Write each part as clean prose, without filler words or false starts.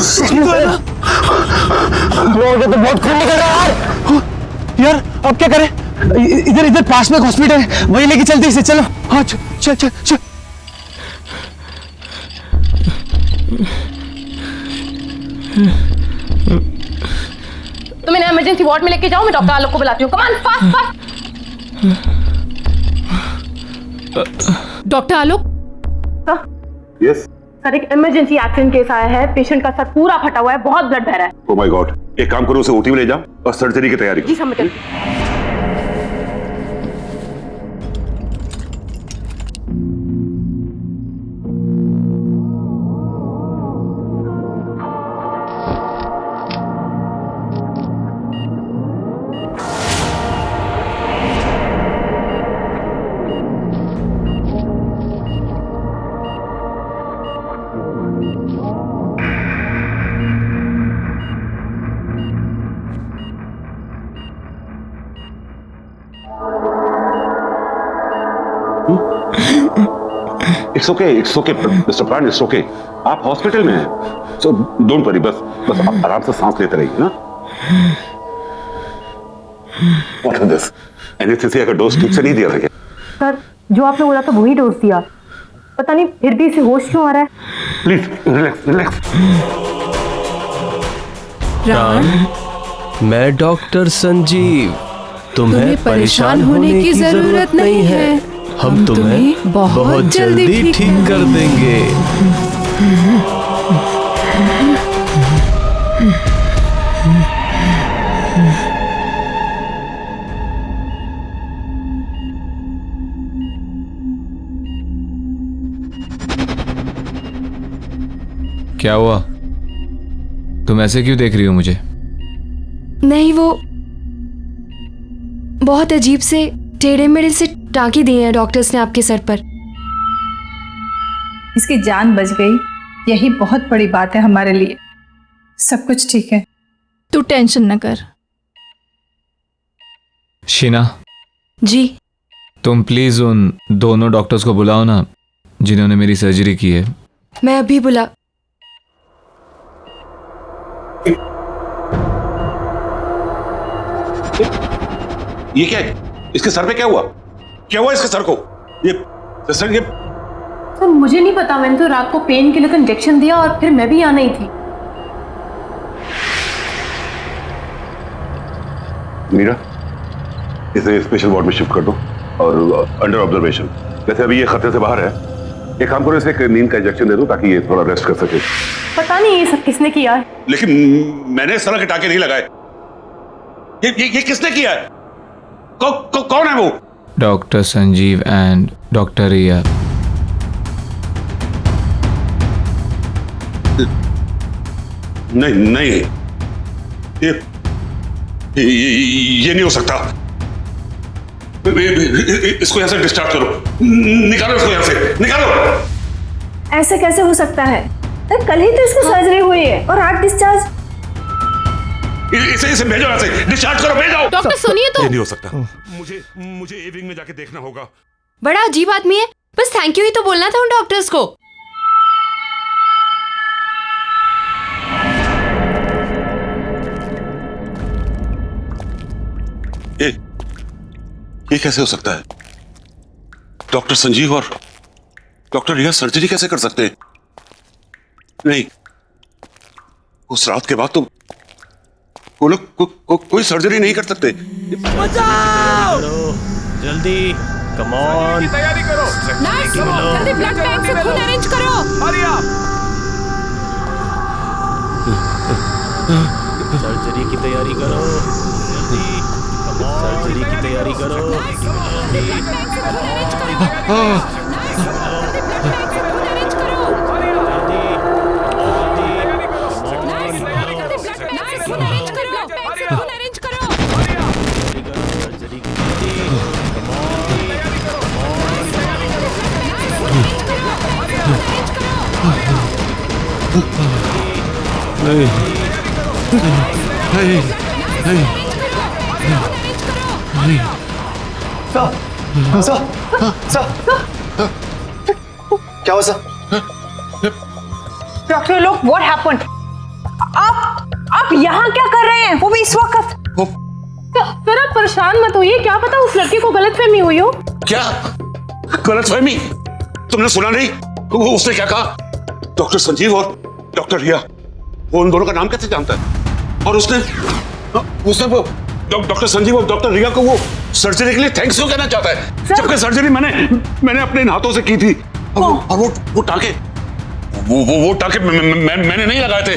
तो बहुत खून निकल रहा है यार। अब क्या करें? इधर इधर पास में एक हॉस्पिटल है, वहीं लेके चलते इसे। चलो। हाँ चल चल चल। तुम इन्हें इमरजेंसी वार्ड में लेके जाओ, मैं डॉक्टर आलोक को बुलाती हूँ। Come on fast fast. Doctor Alok. Yes sir, एक इमरजेंसी एक्सीडेंट केस आया है। पेशेंट का सर पूरा फटा हुआ है, बहुत ब्लड बह रहा है। ओह माय गॉड, एक काम करो, उसे ओटी में ले जाओ और सर्जरी की तैयारी जी समझ। इट्स ओके मिस्टर प्राण, इट्स ओके। आप हॉस्पिटल में हैं, सो डोंट वरी। बस आप आराम से सांस लेते रहिए ना। What is this? एनेस्थीसिया का डोज ठीक से नहीं दिया था क्या? सर, जो आपने बोला था वही डोज दिया, पता नहीं फिर भी इसे होश क्यों आ रहा है। Please relax relax. प्राण, मैं डॉक्टर संजीव। तुम्हें परेशान होने की जरूरत नहीं है। हम तुम्हें बहुत जल्दी ठीक कर देंगे। क्या हुआ? तुम ऐसे क्यों देख रही हो मुझे? नहीं, वो बहुत अजीब से टेढ़े मेढ़े से टाँकी दिए हैं डॉक्टर्स ने आपके सर पर। इसकी जान बच गई, यही बहुत बड़ी बात है हमारे लिए। सब कुछ ठीक है, तू टेंशन न कर। शीना जी। तुम प्लीज उन दोनों डॉक्टर्स को बुलाओ ना, जिन्होंने मेरी सर्जरी की है। मैं अभी बुला। ये क्या है? इसके सर पे क्या हुआ? क्या हुआ इसके सर को? ये सर, ये सर मुझे नहीं पता, मैंने तो रात को पेन किलर का इंजेक्शन दिया और फिर मैं भी यहाँ नहीं थी। मीरा, इसे स्पेशल वार्ड में शिफ्ट कर दो और अंडर ऑब्जर्वेशन। वैसे अभी ये खतरे से बाहर है। एक काम करो, इसे एक नींद का इंजेक्शन दे दो ताकि ये थोड़ा रेस्ट कर सके। पता नहीं ये सब किसने किया है। लेकिन मैंने इस तरह के टाके नहीं लगाए। ये किसने किया है? कौन है वो? डॉक्टर संजीव एंड डॉक्टर रिया। नहीं, ये नहीं हो सकता। इसको यहां से डिस्चार्ज करो। निकालो इसको यहां से, निकालो। ऐसे कैसे हो सकता है? कल ही तो इसको सर्जरी हुई है और आज डिस्चार्ज। इसे भेजो यहां से, डिस्चार्ज करो, भेजो। डॉक्टर सुनिए तो। ये नहीं हो सकता। मुझे ए विंग में जाके देखना होगा। बड़ा अजीब आदमी है, बस थैंक यू ही तो बोलना था उन डॉक्टर्स को। ये कैसे हो सकता है? डॉक्टर संजीव और डॉक्टर रिया सर्जरी कैसे कर सकते हैं? नहीं, उस रात के बाद तो वो लोग कोई सर्जरी नहीं कर सकते। बचाओ! जल्दी, कम ऑन। तैयारी करो। जल्दी ब्लड बैंक से खून अरेंज करो। Hurry up. सर्जरी की तैयारी करो। जल्दी, कम ऑन। सर्जरी की तैयारी करो। क्या हुआ सर? डॉक्टर लोग, व्हाट हैपेंड? आप यहाँ क्या कर रहे हैं, वो भी इस वक्त? सर आप परेशान मत होइए, क्या पता उस लड़के को गलतफहमी हुई हो। क्या गलतफहमी? तुमने सुना नहीं उसने क्या कहा? डॉक्टर संजीव और डॉक्टर रिया, वो उन दोनों का नाम कैसे जानता है? और उसने वो डॉक्टर संजीव और डॉक्टर रिया को वो सर्जरी के लिए थैंक्स क्यों कहना चाहता है, जबकि सर्जरी मैंने अपने हाथों से की थी। और वो टाके वो टाके मैंने नहीं लगाए थे।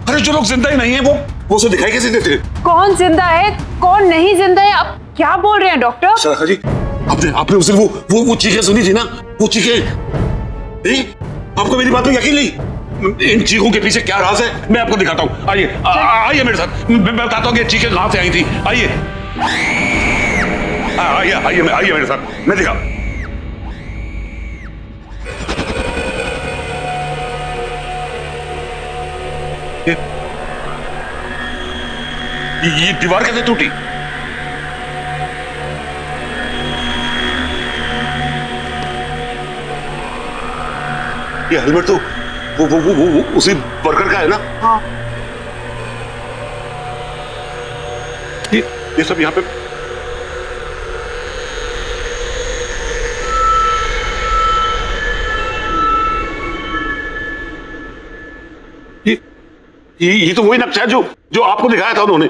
अरे जो लोग जिंदा ही नहीं है वो उसे दिखाई कैसे देते? कौन जिंदा है कौन नहीं जिंदा है, आप क्या बोल रहे हैं डॉक्टर? सराखा जी, आपने उस दिन वो चीखें सुनी थी ना, वो चीखें नहीं? आपको मेरी बात में यकीन नहीं? इन चीखों के पीछे क्या राज है मैं आपको दिखाता हूँ। आइए मेरे साथ, मैं बताता हूँ कि चीखें कहां से आई थी। आइए मेरे साथ, मैं दिखा। ये दीवार कैसे टूटी? ये हेलमेट तो वो उसी वर्कर का है ना? हाँ। ये सब यहाँ पे ये तो वही नक्शा है जो आपको दिखाया था उन्होंने।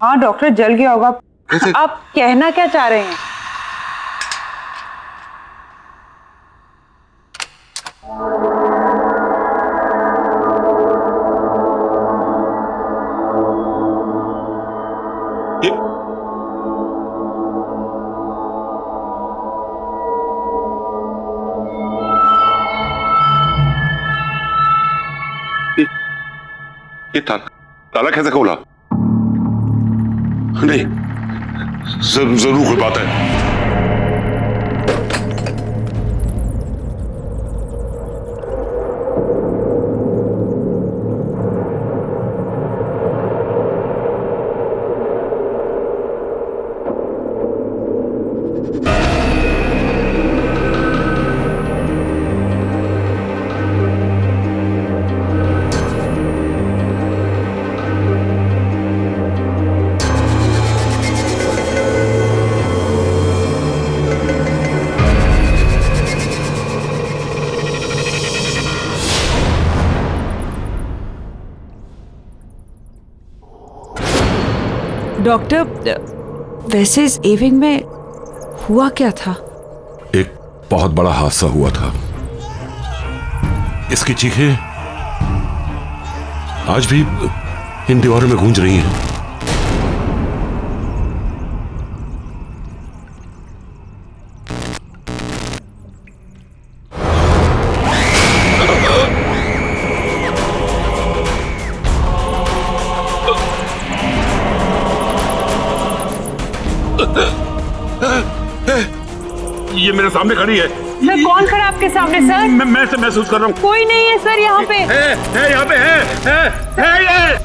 हाँ डॉक्टर, जल गया होगा। आप कहना क्या चाह रहे हैं? ये ताला कैसे खोला? नहीं, जरूर कोई बात है। डॉक्टर, वैसे इस एविंग में हुआ क्या था? एक बहुत बड़ा हादसा हुआ था। इसकी चीखें आज भी इन दीवारों में गूंज रही हैं। ये मेरे सामने खड़ी है। सर कौन खड़ा आपके सामने? सर मैं से महसूस कर रहा हूँ। कोई नहीं है सर यहाँ पे। है यहाँ पे है ये।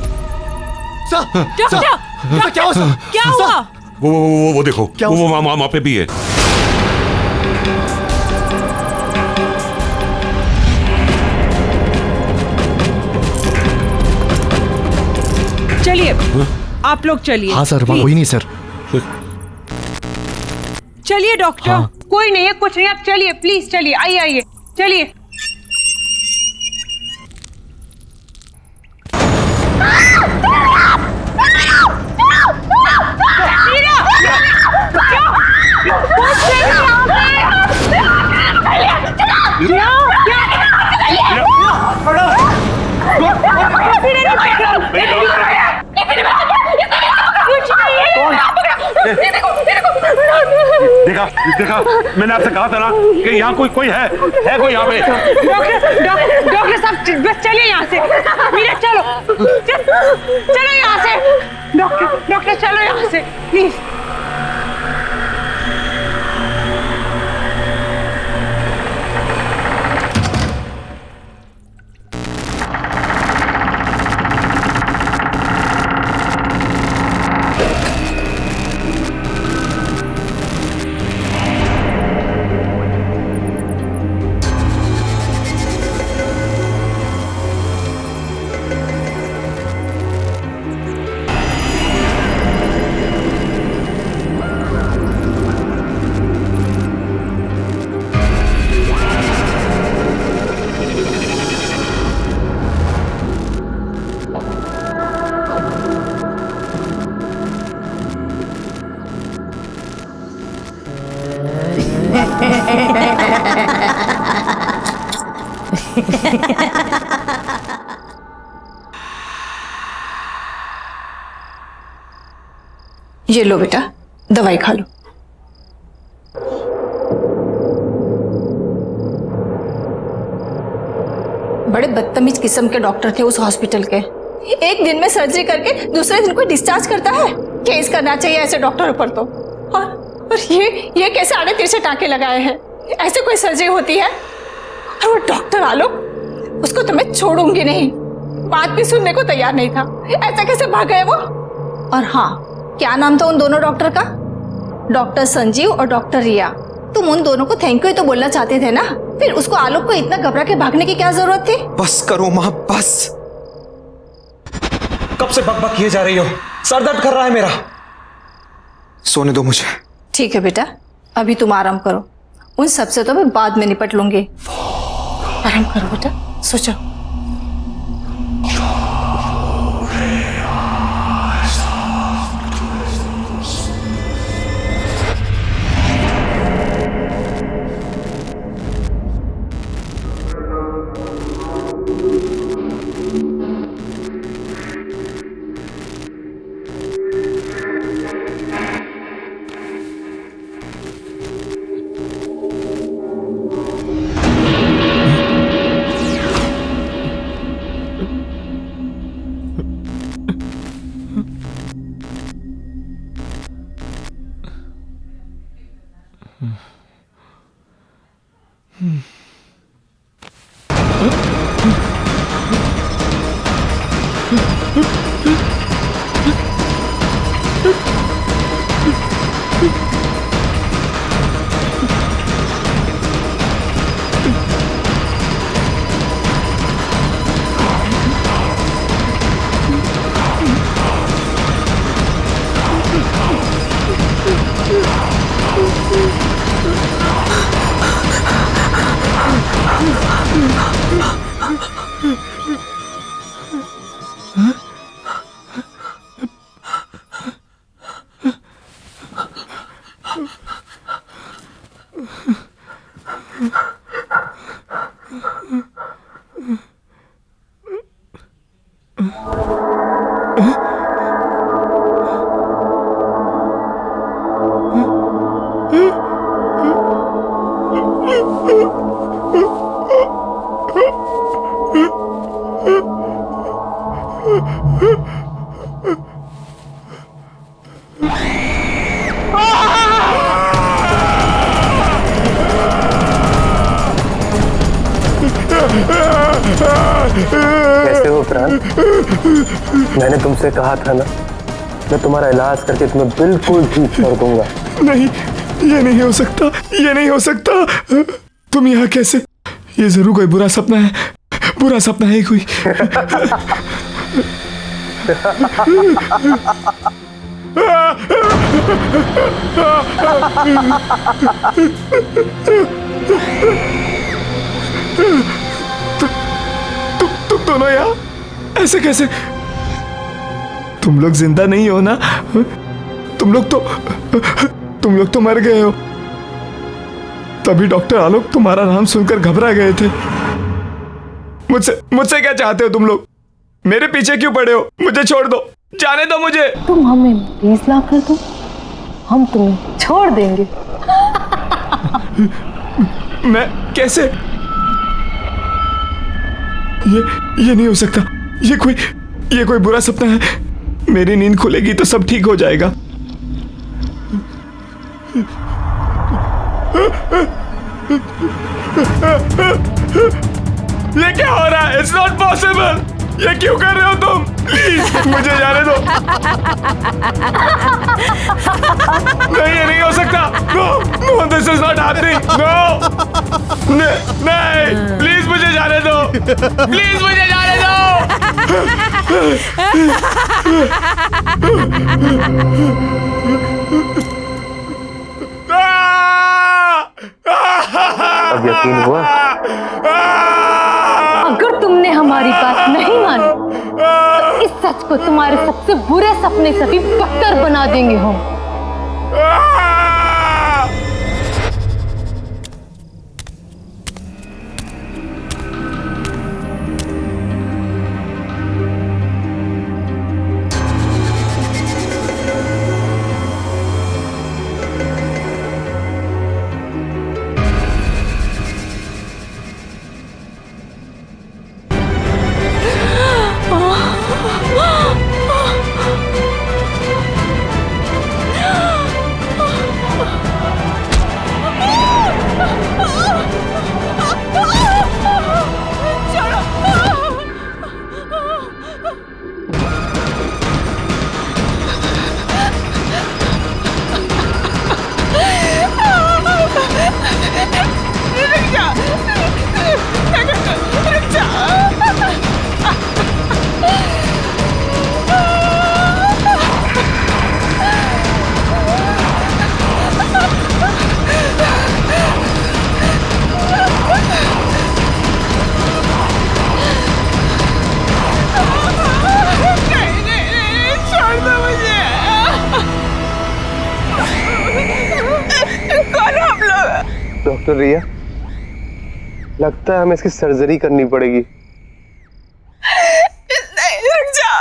डॉक्टर क्या हुआ? क्या हुआ? वो देखो, वो वहाँ पे भी है। चलिए आप लोग चलिए। हाँ सर, वहाँ कोई नहीं सर। चलिए डॉक्टर। हाँ। कोई नहीं है, कुछ नहीं, आप चलिए प्लीज, चलिए, आइए आइए, चलिए। देखा मैंने आपसे कहा था ना कि यहाँ कोई है कोई यहाँ पे। डॉक्टर साहब बस चलिए यहाँ से। मीरा चलो चलो यहाँ से। डॉक्टर चलो यहाँ से प्लीज। ये लो बेटा, दवाई खा लो। बड़े बदतमीज किस्म के डॉक्टर थे उस हॉस्पिटल के। एक दिन में सर्जरी करके दूसरे दिन कोई डिस्चार्ज करता है? केस करना चाहिए ऐसे डॉक्टरों पर तो। और ये कैसे आड़े तिरछे टाँके लगाए हैं? ऐसे कोई सर्जरी होती है? और वो डॉक्टर आलोक, उसको तो मैं छोड़ूंगी नहीं। बात भी सुनने को तैयार नहीं था। ऐसा कैसे भाग गए वो? और हाँ, क्या नाम था उन दोनों डॉक्टर का? डॉक्टर संजीव और डॉक्टर रिया। तुम उन दोनों को थैंक यू तो बोलना चाहते थे ना, फिर उसको आलोक को इतना घबरा के भागने की क्या जरूरत थी? बस करो माँ, बस। कब से बकबक किए जा रही हो? सर दर्द कर रहा है मेरा। सोने दो मुझे। ठीक है बेटा, अभी तुम आराम करो। उन सबसे तो मैं बाद में निपट लूंगी। आराम करो बेटा, सो जाओ। कैसे हो प्राण? मैंने तुमसे कहा था ना, मैं तुम्हारा इलाज करके तुम्हें बिल्कुल ठीक कर दूंगा। नहीं, ये नहीं हो सकता, ये नहीं हो सकता। तुम यहाँ कैसे? ये जरूर कोई बुरा सपना है, बुरा सपना है कोई। तुम दोनों यहाँ ऐसे कैसे? तुम लोग जिंदा नहीं हो ना? तुम लोग तो मर गए हो। तभी डॉक्टर आलोक तुम्हारा नाम सुनकर घबरा गए थे। मुझसे क्या चाहते हो तुम लोग? मेरे पीछे क्यों पड़े हो? मुझे छोड़ दो, जाने दो मुझे। तुम हमें 20 लाख कर दो, हम तुम्हें छोड़ देंगे। मैं कैसे? ये नहीं हो सकता। ये कोई बुरा सपना है। मेरी नींद खुलेगी तो सब ठीक हो जाएगा। ये क्या हो रहा है? It's not possible. ये क्यों कर रहे हो तुम? प्लीज मुझे जाने दो। नहीं, ये नहीं हो सकता। No, this is not happening. No, नहीं, प्लीज मुझे जाने दो। प्लीज मुझे जाने दो। अब यकीन हुआ? अगर तुमने हमारी बात नहीं मानी तो इस सच को तुम्हारे सबसे बुरे सपने से भी बदतर बना देंगे हम। डॉक्टर रिया, लगता है हमें इसकी सर्जरी करनी पड़ेगी। नहीं, रुक जा।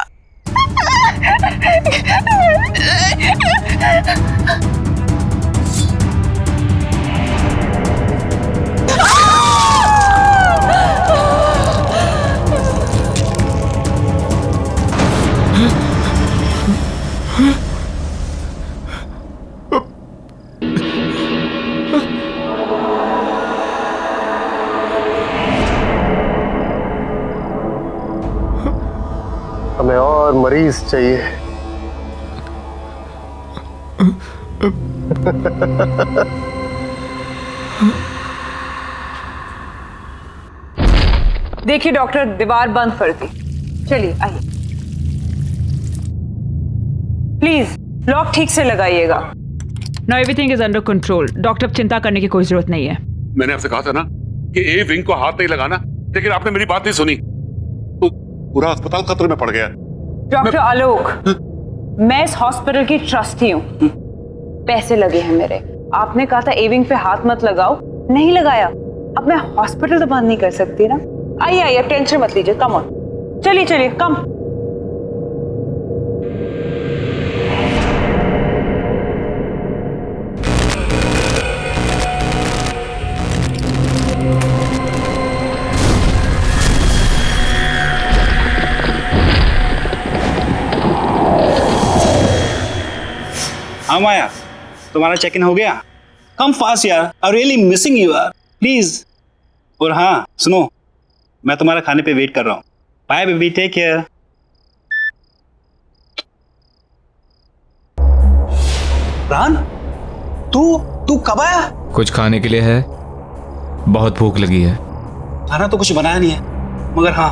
हमें और मरीज चाहिए। देखिए डॉक्टर, दीवार बंद कर दी। चलिए आइए, प्लीज लॉक ठीक से लगाइएगा। Now everything is under control. Doctor, अब चिंता करने की कोई जरूरत नहीं है। मैंने आपसे कहा था ना कि ए विंग को हाथ नहीं लगाना, लेकिन आपने मेरी बात नहीं सुनी, तो पूरा अस्पताल खतरे में पड़ गया। डॉक्टर आलोक, मैं इस हॉस्पिटल की ट्रस्टी हूँ, पैसे लगे हैं मेरे। आपने कहा था ए विंग पे हाथ मत लगाओ, नहीं लगाया। अब मैं हॉस्पिटल तो बंद नहीं कर सकती ना। आइए आइए, टेंशन मत लीजिए, कम ऑन, चलिए चलिए, कम। हाँ माया, तुम्हारा चेक इन हो गया? कम फास्ट यार, आई रियली मिसिंग यू यार, प्लीज। और हाँ सुनो, मैं तुम्हारा खाने पे वेट कर रहा हूँ। Bye baby, take care. रान, तू कब आया? कुछ खाने के लिए है? बहुत भूख लगी है। खाना तो कुछ बनाया नहीं है, मगर हाँ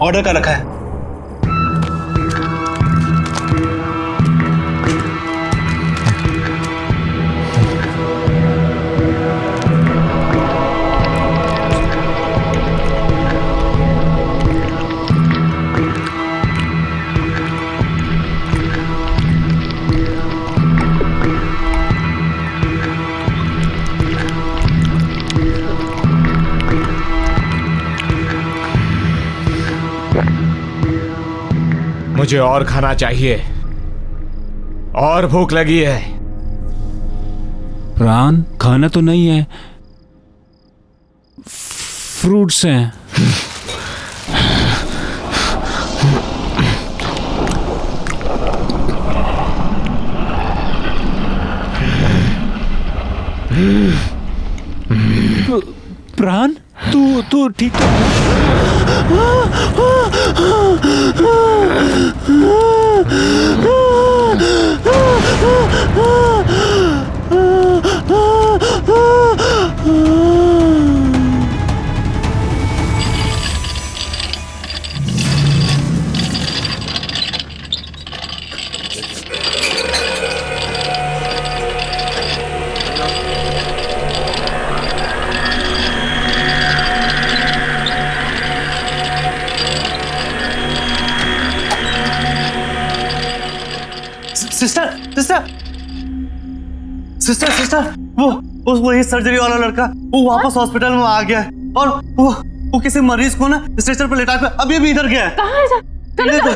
ऑर्डर का रखा है। मुझे और खाना चाहिए, और भूख लगी है। रान, खाना तो नहीं है, फ्रूट्स हैं। प्राण, तू ठीक तो सिस्टर, वो ये सर्जरी वाला लड़का वो वापस हॉस्पिटल में आ गया है, और वो किसी मरीज को ना स्ट्रेचर पर लेटा कर अभी इधर गया है। कहाँ है? चलो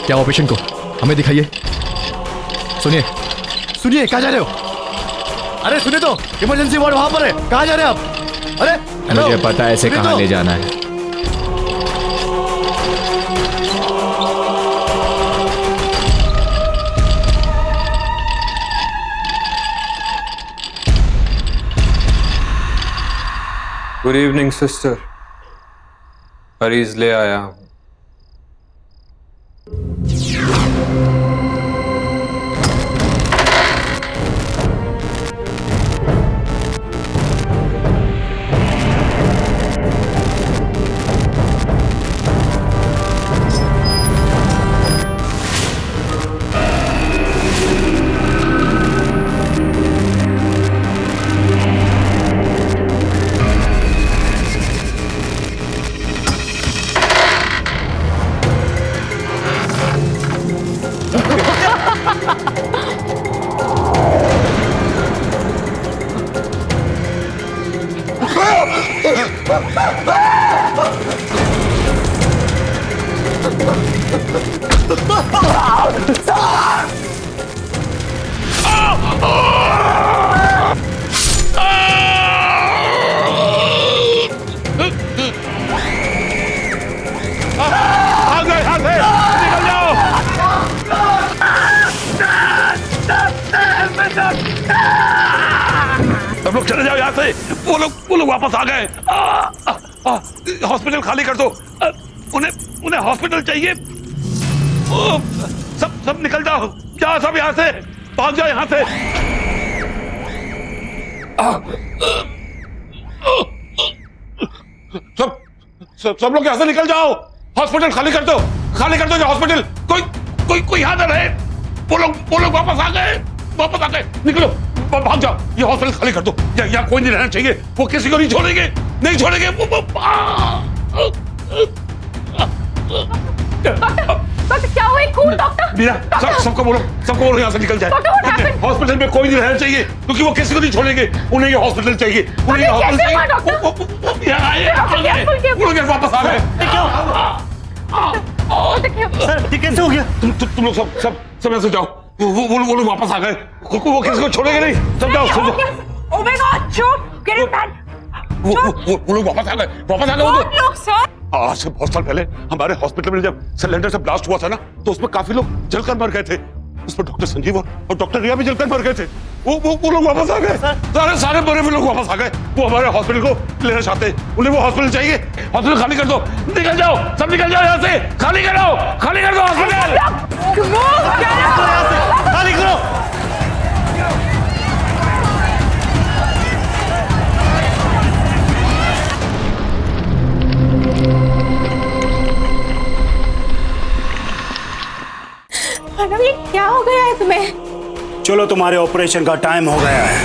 क्या वो पेशेंट को हमें दिखाइए। सुनिए, कहाँ जा रहे हो? अरे सुनिए तो, इमरजेंसी वार्ड वहां पर है, कहाँ जा रहे हैं आप? अरे मुझे पता है इसे कहाँ ले जाना है। गुड इवनिंग सिस्टर, मरीज ले आया हूं। सब लोग चले जाओ यहाँ से। वो लोग वापस आ गए। हॉस्पिटल खाली कर दो। उन्हें हॉस्पिटल चाहिए। सब निकल जाओ। जाओ सब यहाँ से, भाग जाओ यहाँ से। सब लोग यहाँ से निकल जाओ। हॉस्पिटल खाली कर दो। खाली कर दो ये हॉस्पिटल। कोई यहाँ ना रहे। वो लोग वापस आ गए। निकलो, भाग जाओ। ये हॉस्पिटल खाली कर दो। यहाँ कोई नहीं रहना चाहिए। वो किसी को नहीं छोड़ेंगे। डॉक्टर क्या हुआ? कौन डॉक्टर? मीरा, सबको बोलो यहाँ से निकल जाए। हॉस्पिटल में कोई नहीं रहना चाहिए क्योंकि वो किसी को नहीं छोड़ेंगे। उन्हें ये हॉस्पिटल चाहिए। वो लोग वापस आ गए। सर, ये कैसे हो गया? तुम लोग सब ऐसे जाओ। वो लोग वापस आ गए। वो किसी को छोड़ेंगे नहीं। सब जाओ। Oh my God, चुप! Get it back! वो लोग वापस आ गए। कौन लोग सर? आज से बहुत साल पहले हमारे हॉस्पिटल में जब सिलेंडर से ब्लास्ट हुआ था ना, तो उसमें काफी लोग जलकर मर गए थे। उसमें डॉक्टर संजीव और डॉक्टर रिया भी जलकर मर गए थे। वो लोग वापस आ गए। सारे मरे हुए लोग वापस आ गए। वो हमारे हॉस्पिटल को लेना चाहते हैं। उन्हें वो हॉस्पिटल चाहिए। हॉस्पिटल खाली कर दो। निकल जाओ, सब निकल जाओ यहाँ से। खाली कर दो हॉस्पिटल। खाली करो। ये क्या हो गया है तुम्हें? चलो, तुम्हारे ऑपरेशन का टाइम हो गया है।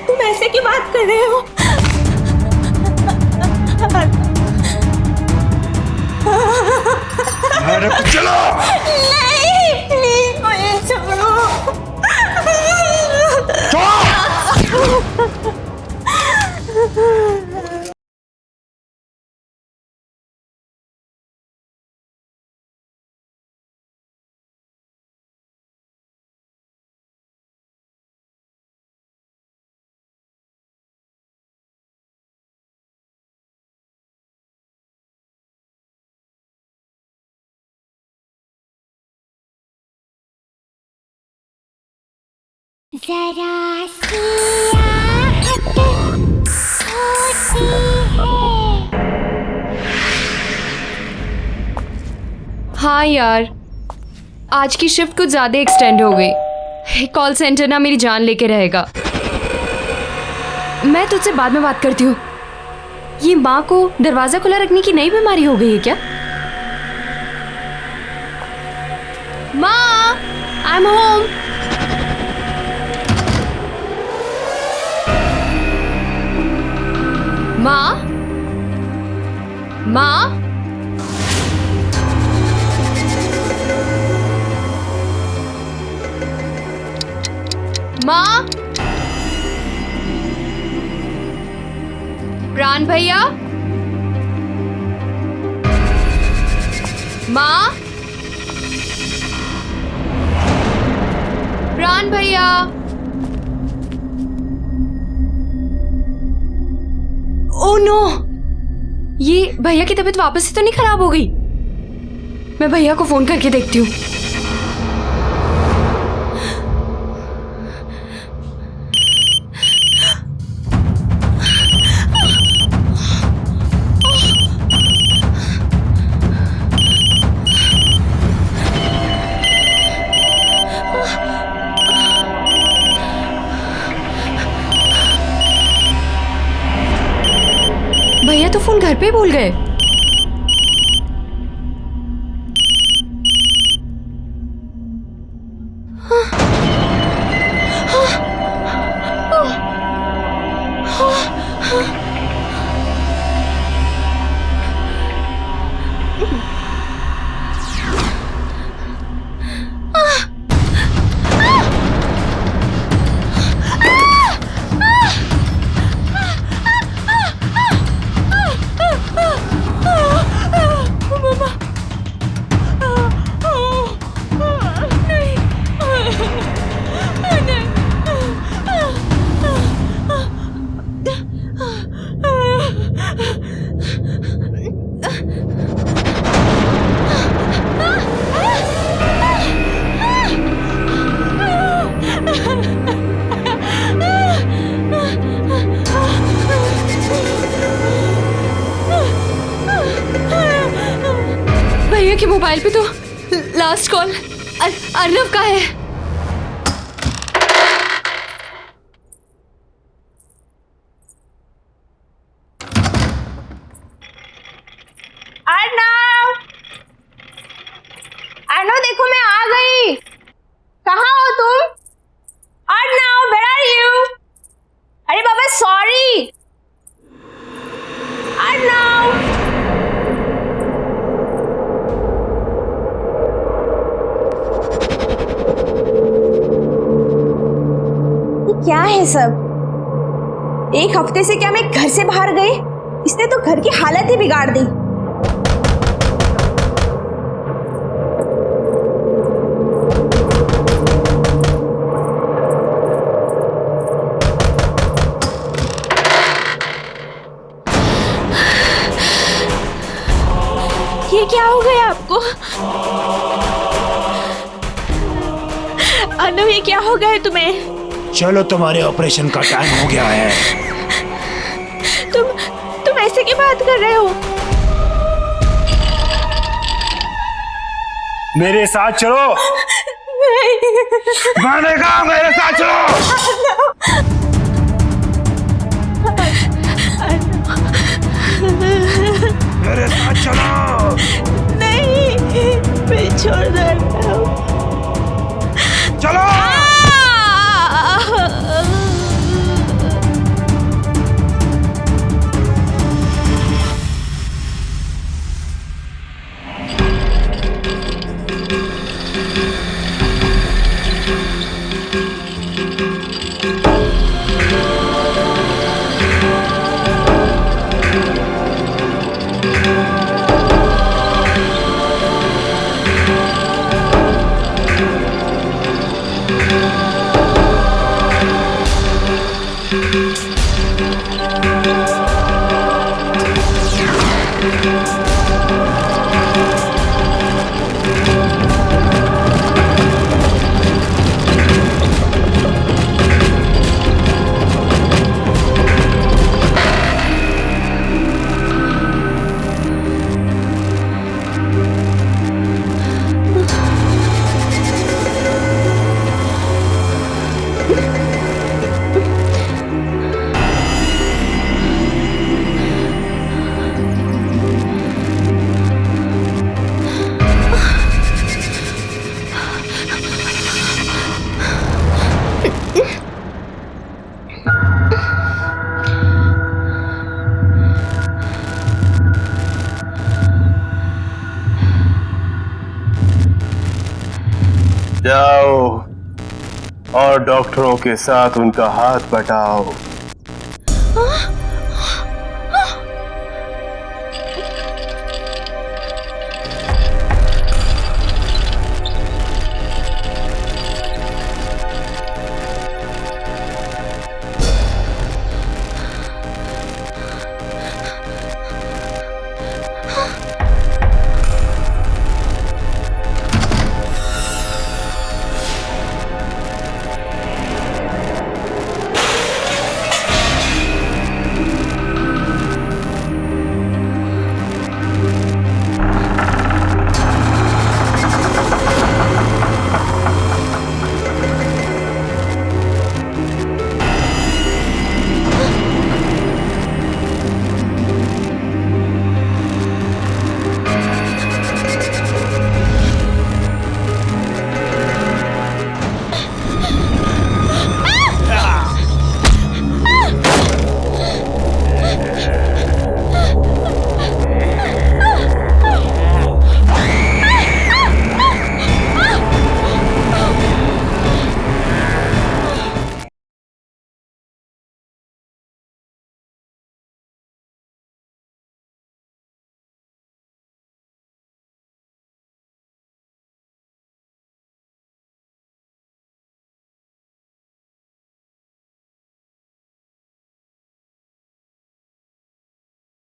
तुम ऐसे की बात कर रहे हो? चलो। नहीं, प्लीज मुझे छोड़ो। जरा सी आहट होती है। हाँ यार, आज की शिफ्ट कुछ ज़्यादा एक्सटेंड हो गई। कॉल सेंटर ना मेरी जान लेके रहेगा। मैं तुझसे बाद में बात करती हूँ। ये माँ को दरवाज़ा खुला रखने की नई बीमारी हो गई है क्या? माँ, आई एम होम। माँ, माँ, माँ, प्राण भैया, माँ, प्राण भैया। ओह नो, ये भैया की तबीयत वापस से तो नहीं खराब हो गई? मैं भैया को फोन करके देखती हूँ। भैया तो फोन घर पे भूल गए। भैया के मोबाइल पे तो लास्ट कॉल अर्नव का है। अर्नव देखो मैं आ गई। कहाँ हो तुम? Arnav where are you? अरे बाबा सॉरी। अर्नव ये क्या है सब? एक हफ्ते से क्या मैं घर से बाहर गई? इसने तो घर की हालत ही बिगाड़ दी। ये क्या हो गया आपको? अर्नव ये क्या हो गया है तुम्हें? चलो तुम्हारे ऑपरेशन का टाइम हो गया है। तुम ऐसे की बात कर रहे हो? मेरे साथ चलो। मैंने कहा मेरे साथ चलो। मेरे साथ चलो। नहीं मैं छोड़ दो। चलो। जाओ और डॉक्टरों के साथ उनका हाथ बटाओ।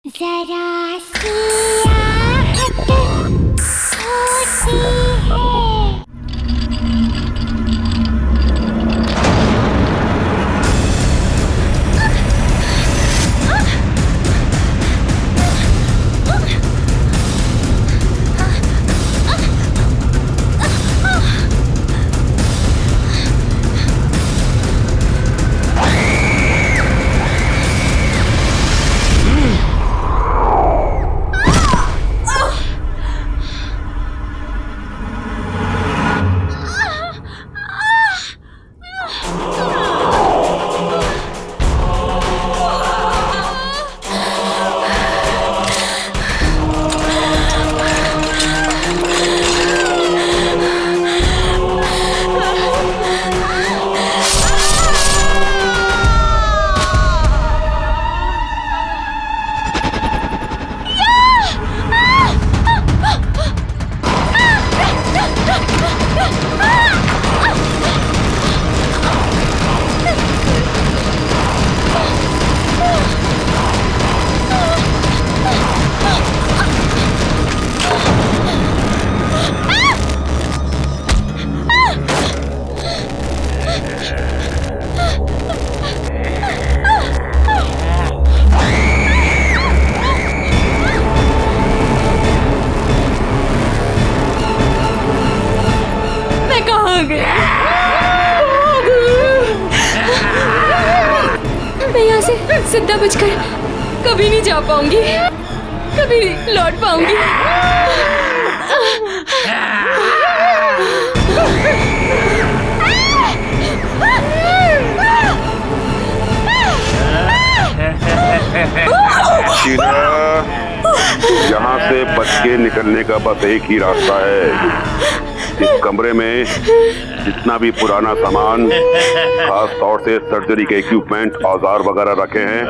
जरा सी आहट होती है। मैं यहाँ से जिंदा बचकर कभी नहीं जा पाऊंगी, कभी नहीं लौट पाऊंगी। शीला, यहाँ से बच के निकलने का बस एक ही रास्ता है। इस कमरे में जितना भी पुराना सामान, खास तौर से सर्जरी के इक्विपमेंट, औजार वगैरह रखे हैं,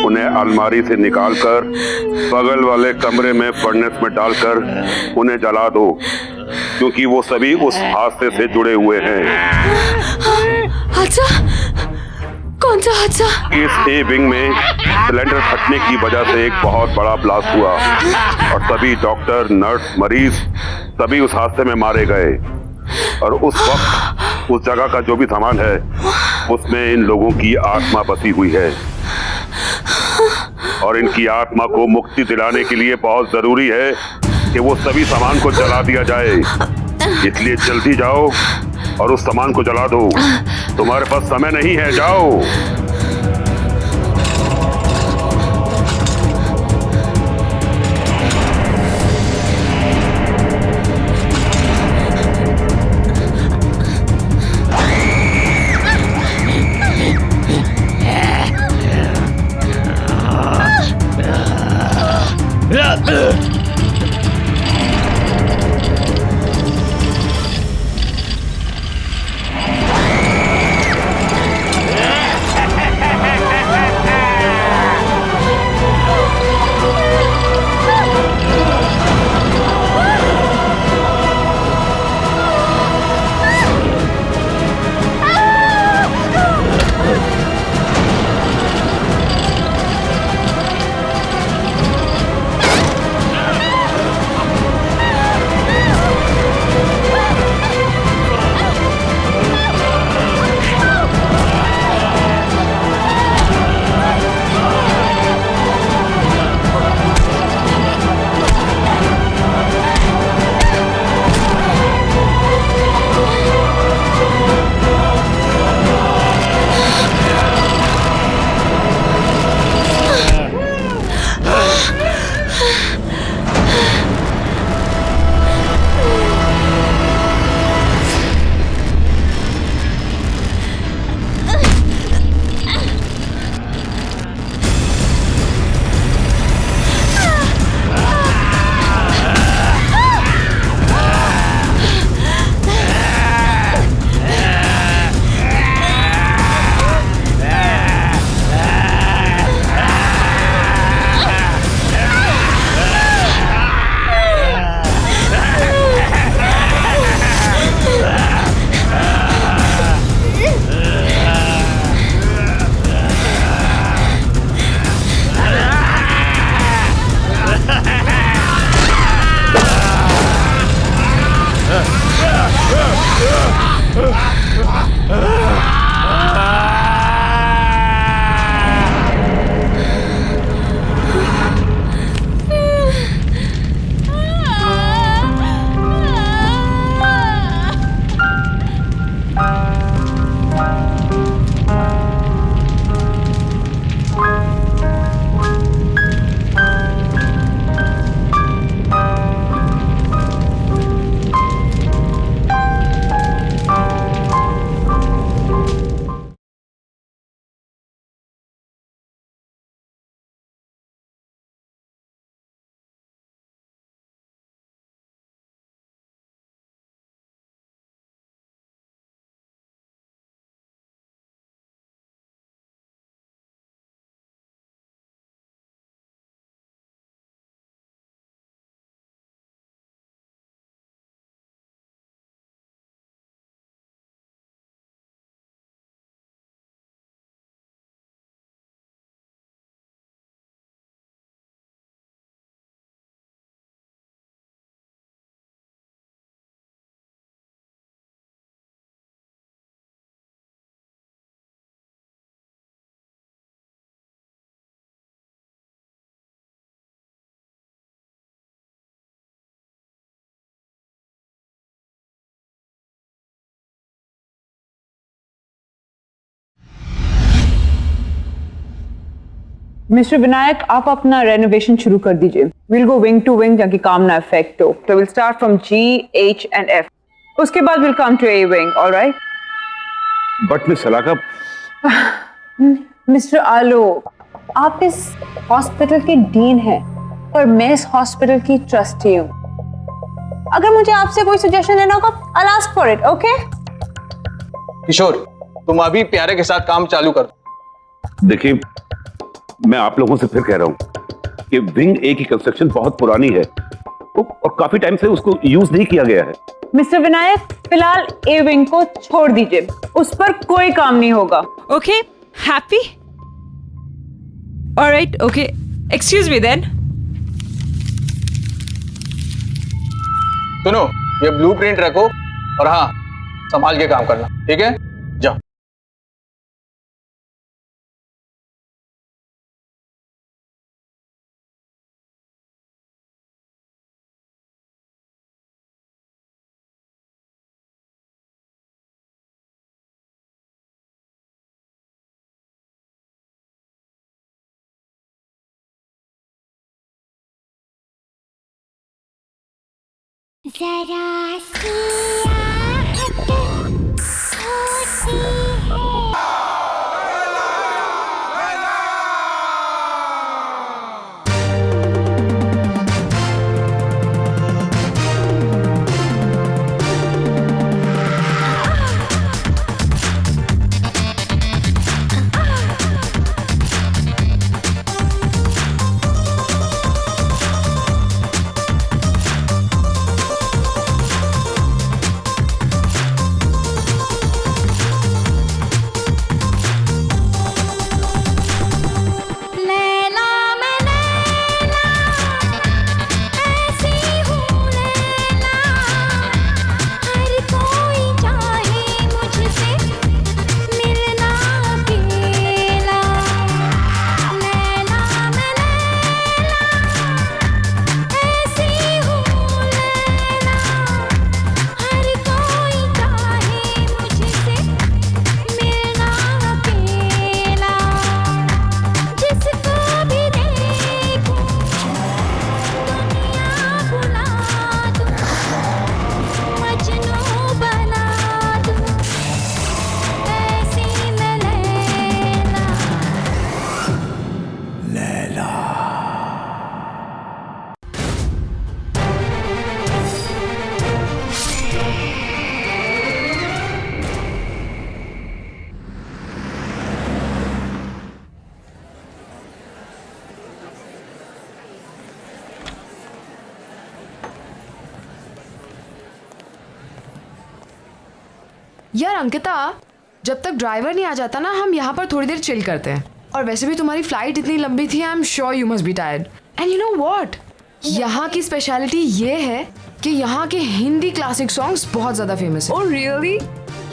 उन्हें अलमारी से निकालकर बगल वाले कमरे में फर्नेस में डालकर उन्हें जला दो, क्योंकि वो सभी उस हादसे से जुड़े हुए हैं। हादसा? कौन सा हादसा? इस ए विंग में सिलेंडर फटने की वजह से एक बहुत बड़ा ब्लास्ट हुआ और सभी डॉक्टर, नर्स, मरीज सभी उस हादसे में मारे गए। और उस वक्त उस जगह का जो भी सामान है उसमें इन लोगों की आत्मा बसी हुई है और इनकी आत्मा को मुक्ति दिलाने के लिए बहुत जरूरी है कि वो सभी सामान को जला दिया जाए। इसलिए जल्दी जाओ और उस सामान को जला दो। तुम्हारे पास समय नहीं है, जाओ। मिस्टर विनायक, आप अपना रेनोवेशन शुरू कर दीजिए। Will go wing to wing ताकि काम ना इफेक्ट हो। तो will start from G, H and F, उसके बाद will come to A wing. Alright but miss Salaka, mister Alok, आप इस हॉस्पिटल के डीन हैं और मैं इस हॉस्पिटल की ट्रस्टी हूँ। अगर मुझे आपसे कोई सजेशन लेना होगा, I'll ask for it, okay? किशोर, तुम अभी प्यारे के साथ काम चालू कर। देखिए, मैं आप लोगों से फिर कह रहा हूं कि विंग ए की कंस्ट्रक्शन बहुत पुरानी है और काफी टाइम से उसको यूज नहीं किया गया है। मिस्टर विनायक, फिलहाल ए विंग को छोड़ दीजिए, उस पर कोई काम नहीं होगा। Okay, happy? Alright, okay, excuse me then. सुनो, ये ब्लूप्रिंट रखो और हाँ, संभाल के काम करना, ठीक है? जाओ। जरा सी आहट होती है। यार अंकिता, जब तक ड्राइवर नहीं आ जाता ना, हम यहाँ पर थोड़ी देर चिल करते हैं। और वैसे भी तुम्हारी फ्लाइट इतनी लंबी थी, I am sure you must be tired. And you know what, यहाँ की स्पेशलिटी ये है कि यहाँ के हिंदी क्लासिक सॉन्ग्स बहुत ज्यादा फेमस है। Oh really?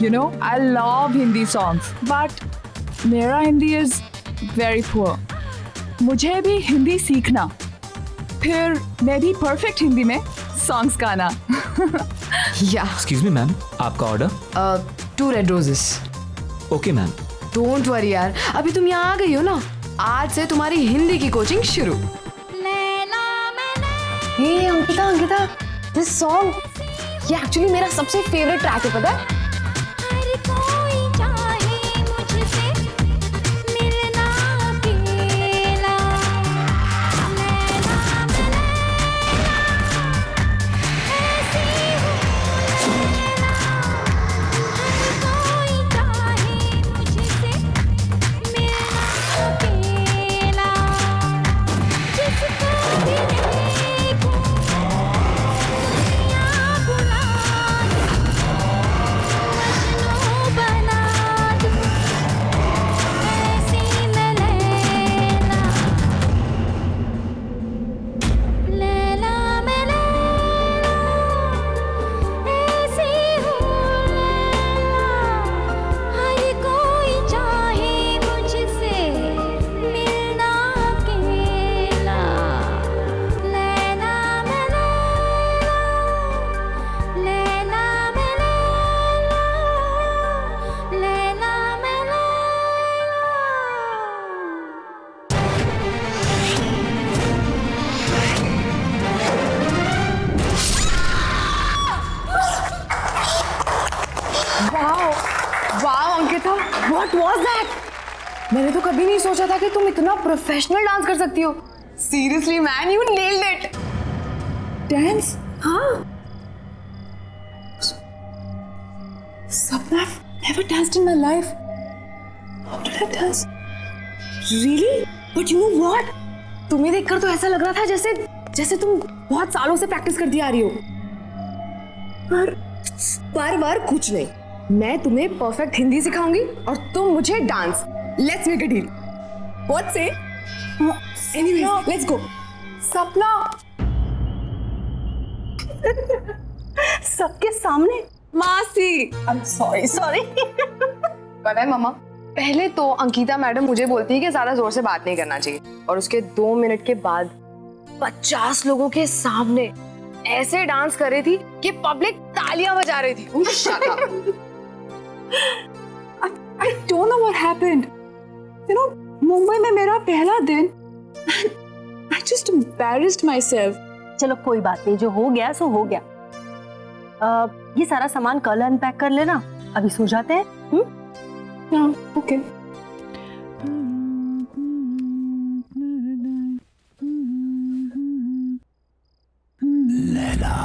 You know, I love Hindi songs, but मेरा हिंदी is very poor. मुझे भी हिंदी सीखना, फिर मैं भी परफेक्ट हिंदी में सॉन्ग्स गाना। या एक्सक्यूज मी मैम, आपका order? 2 red roses. Okay ma'am. Don't worry यार, अभी तुम यहाँ आ गई हो ना, आज से तुम्हारी हिंदी की कोचिंग शुरू। हे अंकिता, अंकिता, दिस सॉन्ग ये एक्चुअली मेरा सबसे फेवरेट ट्रैक है, पता है? बना What was that? मैंने तो कभी नहीं सोचा था कि तुम इतना प्रोफेशनल डांस कर सकती हो. Seriously man, you nailed it. Dance? हाँ. Sapna, I've never danced in my life. How did I dance? Really? But you know what? तुम्हें देखकर तो ऐसा लग रहा था जैसे तुम बहुत सालों से प्रैक्टिस करती आ रही हो. पर कुछ नहीं. मैं तुम्हें परफेक्ट हिंदी सिखाऊंगी और तुम मुझे dance. Let's make a deal. What say? Anyways, let's go. सपना. सबके सामने. मासी. I'm sorry. पता है मामा, पहले तो अंकिता मैडम मुझे बोलती है कि ज्यादा जोर से बात नहीं करना चाहिए, और उसके 2 मिनट के बाद 50 लोगों के सामने ऐसे डांस कर रही थी कि पब्लिक तालियां बजा रही थी. Shut up. I don't know what happened. You know, Mumbai में मेरा पहला दिन. I just embarrassed myself. चलो कोई बात नहीं, जो हो गया सो हो गया. ये सारा सामान कल अनपैक कर लेना, अभी सो जाते हैं. Okay. लैला.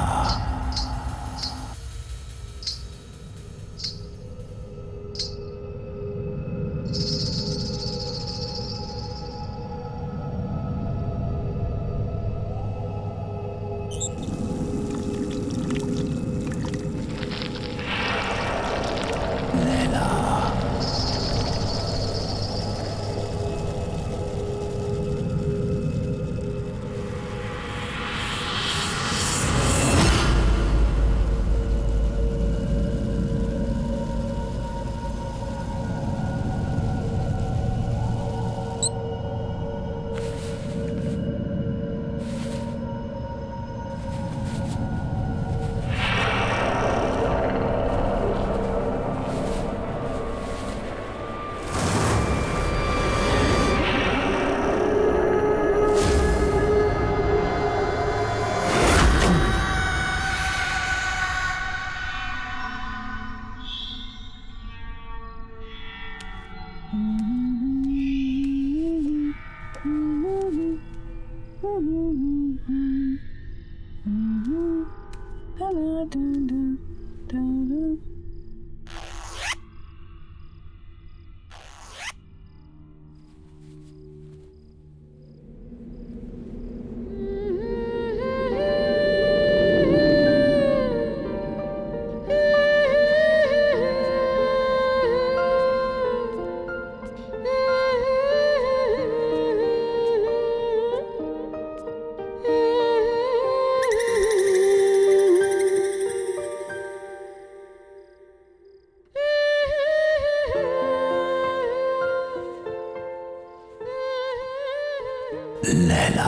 लैला,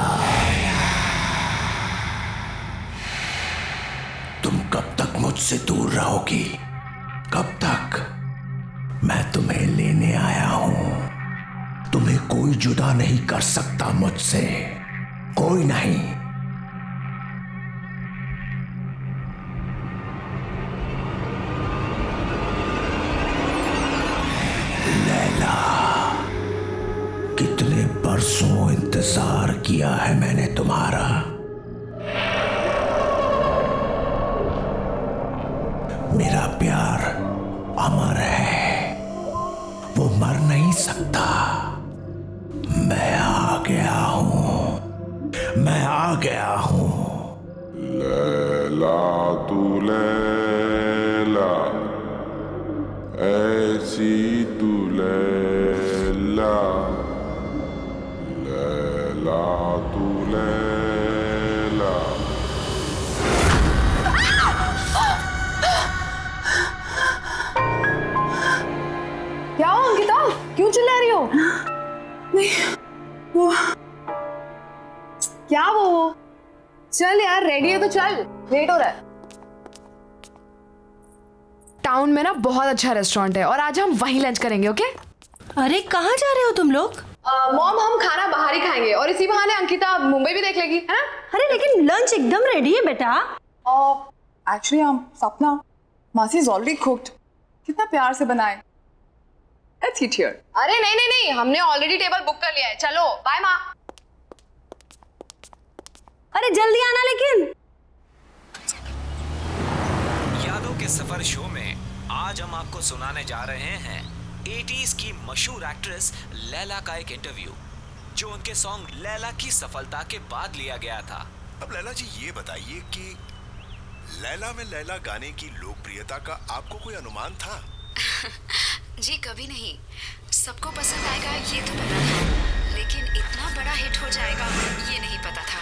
तुम कब तक मुझसे दूर रहोगी? कब तक? मैं तुम्हें लेने आया हूं. तुम्हें कोई जुदा नहीं कर सकता मुझसे, कोई नहीं. लैला, कितने बरसों इंतजार किया है मैंने तुम्हारा. मेरा प्यार अमर है, वो मर नहीं सकता. मैं आ गया हूं, मैं आ गया हूं. लैला तू लैला, ऐसी तू लैला, लैला तू लैला. क्या हो अंकिता, क्यों चिल्ला रही हो? नहीं, वो क्या वो? चल यार, रेडी है तो चल, लेट हो रहा है. टाउन में ना बहुत अच्छा रेस्टोरेंट है और आज हम वहीं लंच करेंगे. ओके? अरे कहाँ जा रहे हो तुम लोग? मॉम, हम खाना बाहर ही खाएंगे और इसी बहाने अंकिता मुंबई भी देख लेगी, है ना? अरे लेकिन लंच एकदम रेडी है बेटा. एक्चुअली सपना, मासी इज ऑलरेडी कुक्ड. कितना प्यार से बनाए. Let's eat here. अरे नहीं नहीं नहीं, हमने ऑलरेडी टेबल बुक कर लिया है। चलो बाय माँ। अरे जल्दी आना लेकिन। यादों के सफर शो में आज हम आपको सुनाने जा रहे हैं 80s की मशहूर एक्ट्रेस लैला का एक इंटरव्यू, जो उनके सॉन्ग लैला की सफलता के बाद लिया गया था। अब लैला जी ये बताइए कि लैला में लैला गाने की लोकप्रियता का आपको कोई अनुमान था? जी कभी नहीं। सबको पसंद आएगा ये तो पता था, लेकिन इतना बड़ा हिट हो जाएगा ये नहीं पता था।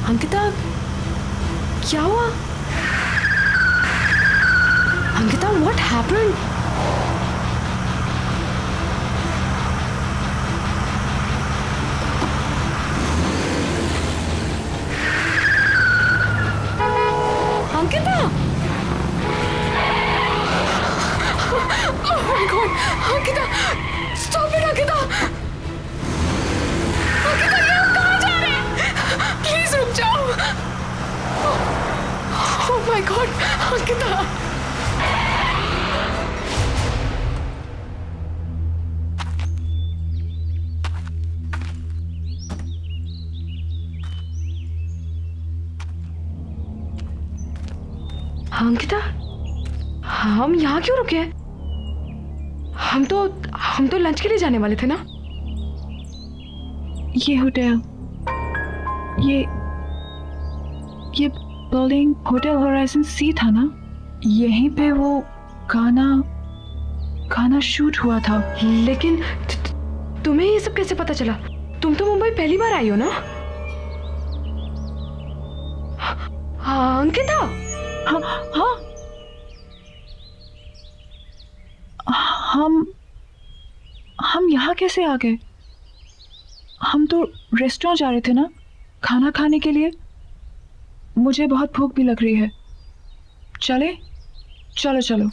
अंकिता, क्या हुआ? Ankita, what happened? Ankita! Oh my God! Ankita! Stop it, Ankita! Ankita, ये हम कहाँ जा रहे हैं? Please रुक जाओ। Oh my God! Ankita! Ankita, हम यहाँ क्यों रुके? हम तो लंच के लिए जाने वाले थे ना। ये होटल, ये बिल्डिंग होटल होराइजन सी था ना? यहीं पे वो गाना शूट हुआ था। लेकिन तुम्हें ये सब कैसे पता चला? तुम तो मुंबई पहली बार आई हो ना? हाँ अंकिता। हाँ हम यहाँ कैसे आ गए? हम तो रेस्टोरेंट जा रहे थे ना खाना खाने के लिए। मुझे बहुत भूख भी लग रही है। चले? चलो चलो।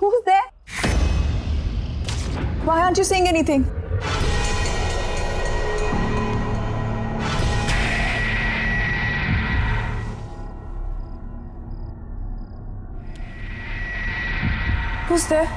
Who's there? Why aren't you saying anything? Who's there?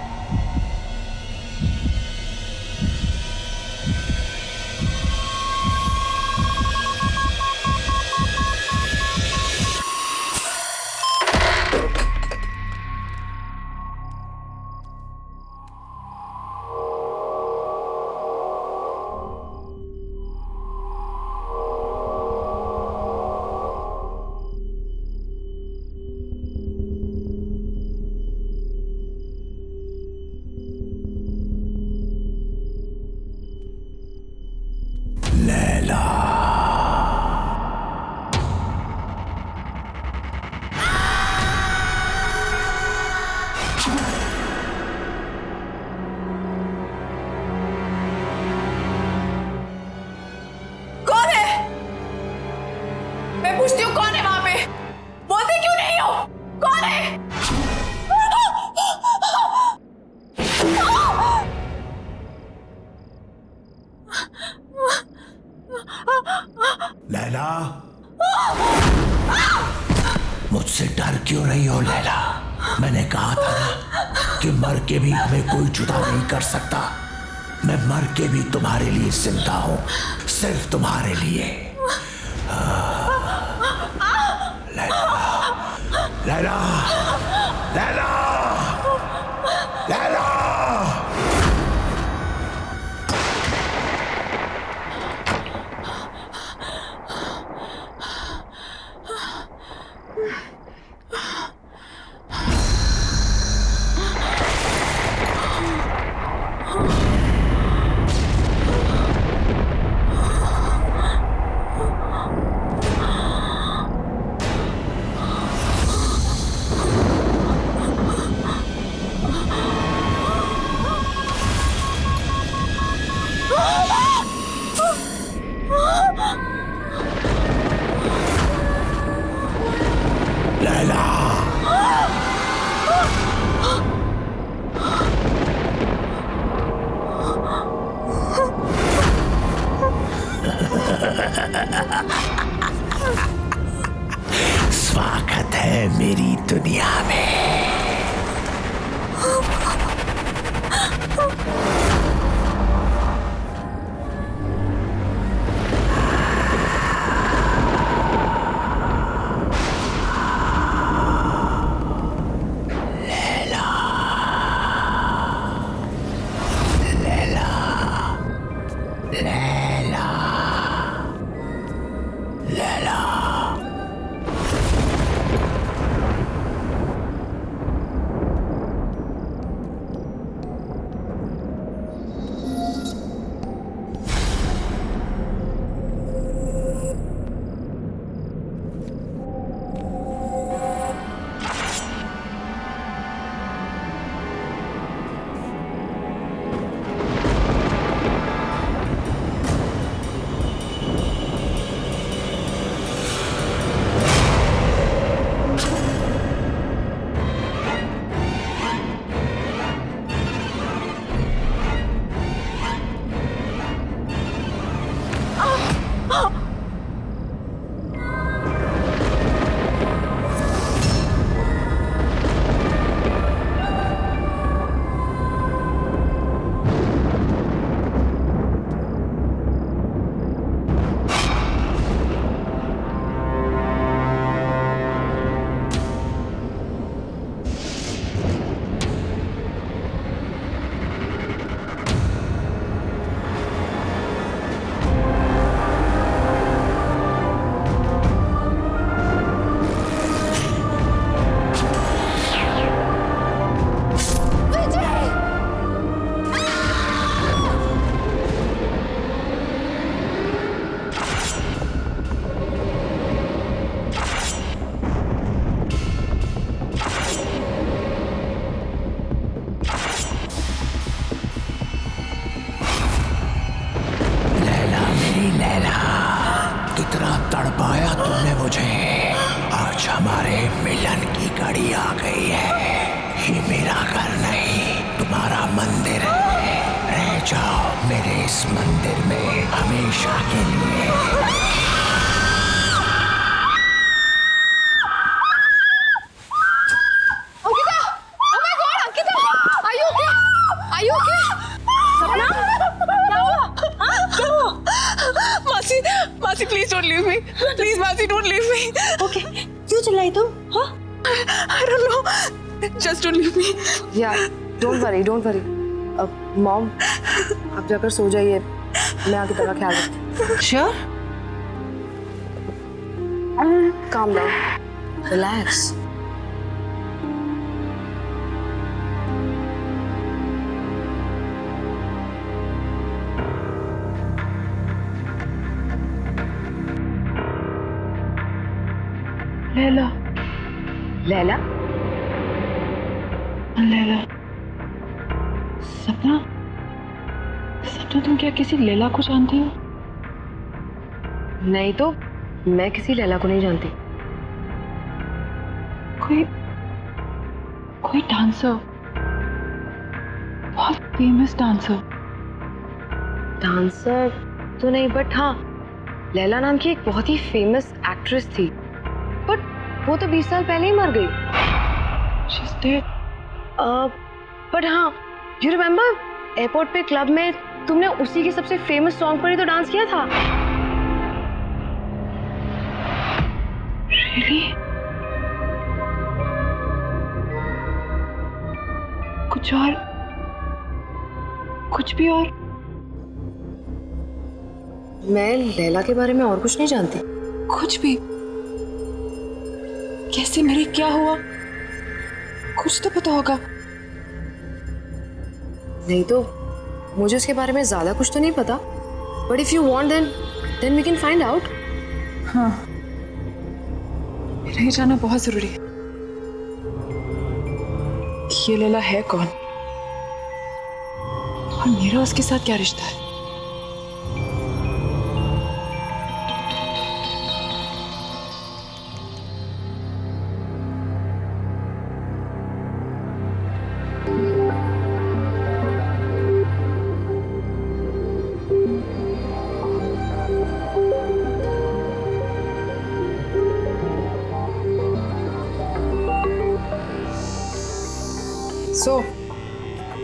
Laila, मुझसे डर क्यों रही हो लैला? मैंने कहा था ना कि मर के भी हमें कोई जुदा नहीं कर सकता। मैं मर के भी तुम्हारे लिए जिंदा हूं, सिर्फ तुम्हारे लिए। लैला, लैला, लैला, लैला। गाड़ी आ गई है। ये मेरा घर नहीं, तुम्हारा मंदिर है। रह जाओ मेरे इस मंदिर में हमेशा के लिए। मासी मासी please don't leave me, please मासी डोंट लीव मी। ओके, क्यों चिल्लाई तुम? हाँ? I don't know, just don't leave me. या डोंट वरी, डोंट वरी। अब मॉम आप जाकर सो जाइए, मैं आगे तेरा ख्याल रखती हूँ। Sure? Calm down, relax. Laila, Laila? Laila, सपना, सपना तुम क्या किसी लैला को जानती हो? नहीं तो मैं किसी लैला को नहीं जानती। कोई डांसर, बहुत फेमस डांसर। डांसर तो नहीं, बट हाँ लैला नाम की एक बहुत ही फेमस एक्ट्रेस थी, बट वो तो 20 साल पहले ही मर गई। She's dead. बट हाँ, यू रिमेम्बर एयरपोर्ट पे क्लब में तुमने उसी के सबसे फेमस सॉन्ग पर ही तो डांस किया था। Really? कुछ भी और? मैं लैला के बारे में और कुछ नहीं जानती। कुछ भी? कैसे, मेरे क्या हुआ? कुछ तो पता होगा। नहीं तो मुझे उसके बारे में ज्यादा कुछ तो नहीं पता, but if you want then we can find out. हाँ, मेरा ये जानना बहुत जरूरी है कि ये लैला है कौन और मेरा उसके साथ क्या रिश्ता है। सो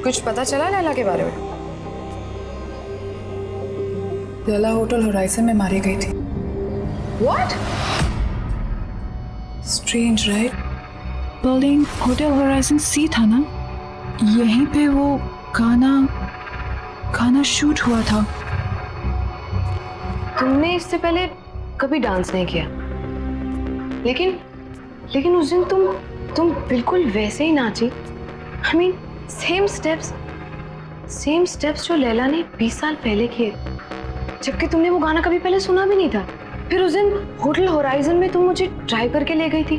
कुछ पता चला लैला के बारे में? लैला होटल होराइजन में मारी गई थी। What? Strange, right? Building hotel horizon सी था ना, यहीं पे वो गाना शूट हुआ था। तुमने इससे पहले कभी डांस नहीं किया, लेकिन उस दिन तुम बिल्कुल वैसे ही नाची। I mean, सेम स्टेप्स जो लैला ने 20 साल पहले किए, जबकि तुमने वो गाना कभी पहले सुना भी नहीं था। फिर उस दिन होटल होराइजन में तुम मुझे ड्राइव करके ले गई थी।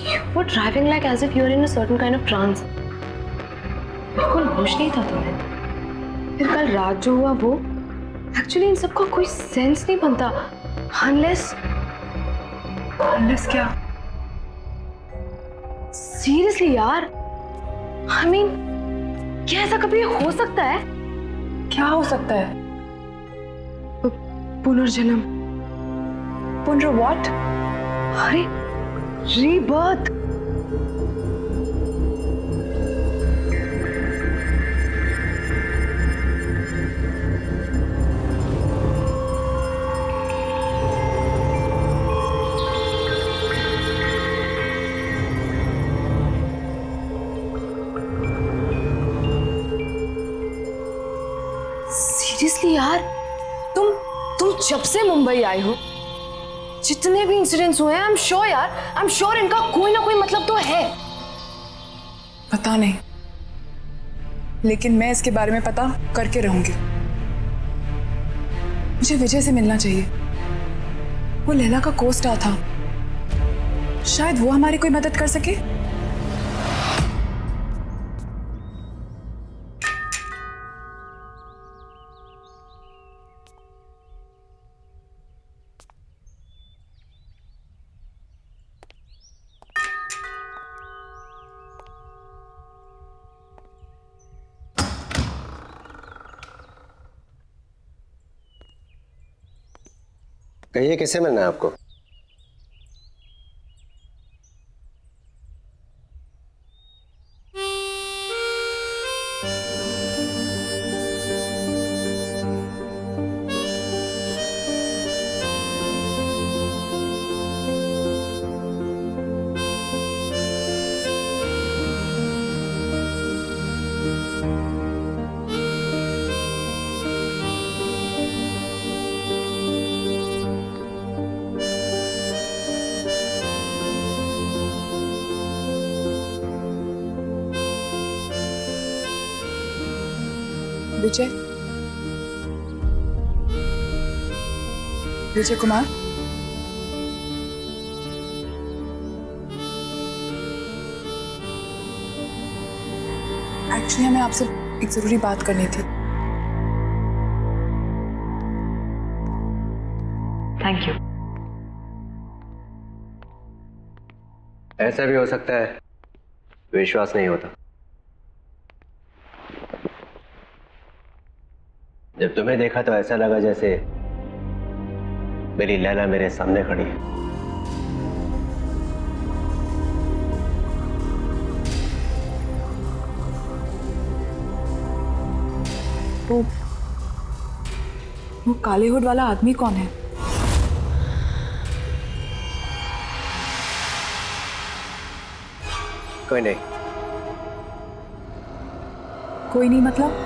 You were driving like as if you were in a certain kind of trance. बिल्कुल होश नहीं था तुम्हें। फिर कल रात जो हुआ वो, एक्चुअली इन सबका कोई सेंस नहीं बनता unless क्या? सीरियसली यार, I mean, क्या ऐसा कभी हो सकता है? क्या हो सकता है? पुनर्जन्म। व्हाट? अरे रीबर्थ। सीरियसली यार, तुम जब से मुंबई आई हो, जितने भी इंसिडेंट्स हुए हैं, आई एम श्योर इनका कोई ना कोई मतलब तो है। पता नहीं, लेकिन मैं इसके बारे में पता करके रहूंगी। मुझे विजय से मिलना चाहिए। वो लैला का को-स्टार था, शायद वो हमारी कोई मदद कर सके। कहिए किसे मिलना है आपको? विजय, विजय कुमार, एक्चुअली हमें आपसे एक जरूरी बात करनी थी। Thank you. ऐसा भी हो सकता है विश्वास नहीं होता। जब तुम्हें देखा तो ऐसा लगा जैसे मेरी लैला मेरे सामने खड़ी है। वो काले हुड वाला आदमी कौन है? कोई नहीं। कोई नहीं मतलब?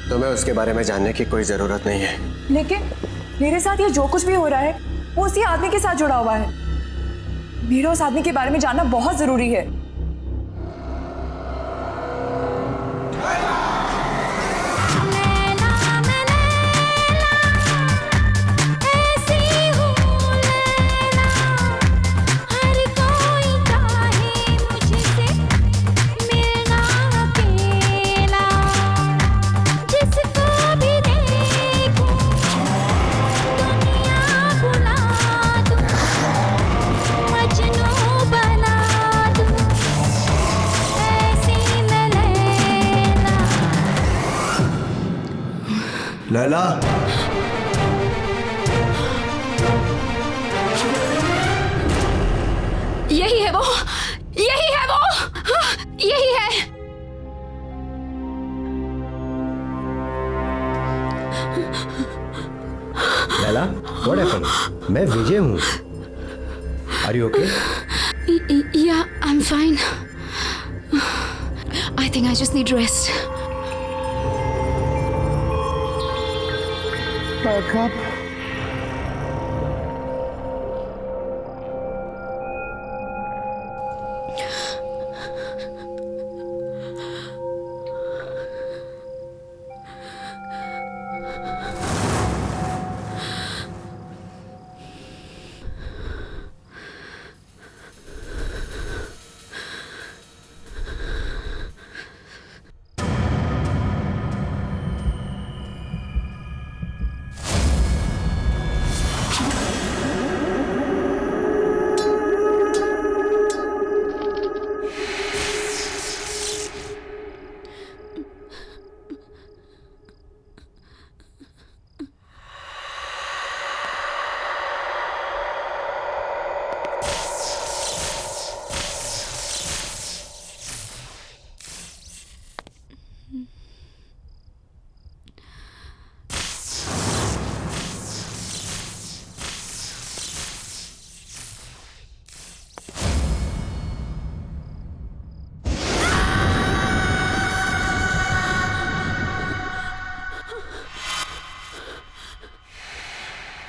तुम्हें उसके बारे में जानने की कोई जरूरत नहीं है। लेकिन मेरे साथ ये जो कुछ भी हो रहा है वो उसी आदमी के साथ जुड़ा हुआ है। मेरा उस आदमी के बारे में जानना बहुत जरूरी है। लैला, यही है वो, यही है वो, यही है। Laila, what happened? मैं विजय हूँ। Are you okay? Yeah, I'm fine. I think I just need rest. Wake up.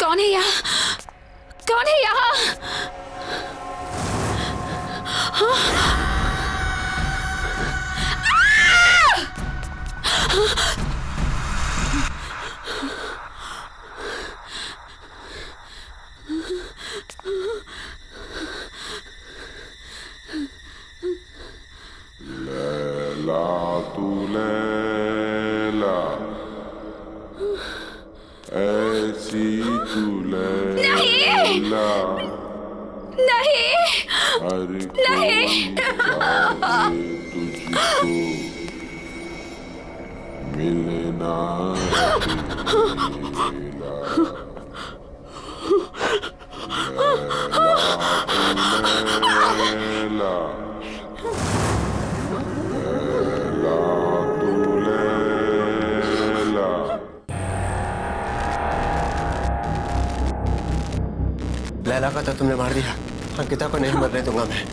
कौन है यहाँ? कौन है यहाँ? लैला तू लैला, ऐसी तू लैला, नहीं, हर नहीं, कोई चाहे तुझको, लैला का तो तुमने मार दिया, अंकिता को नहीं मरने दूंगा मैं।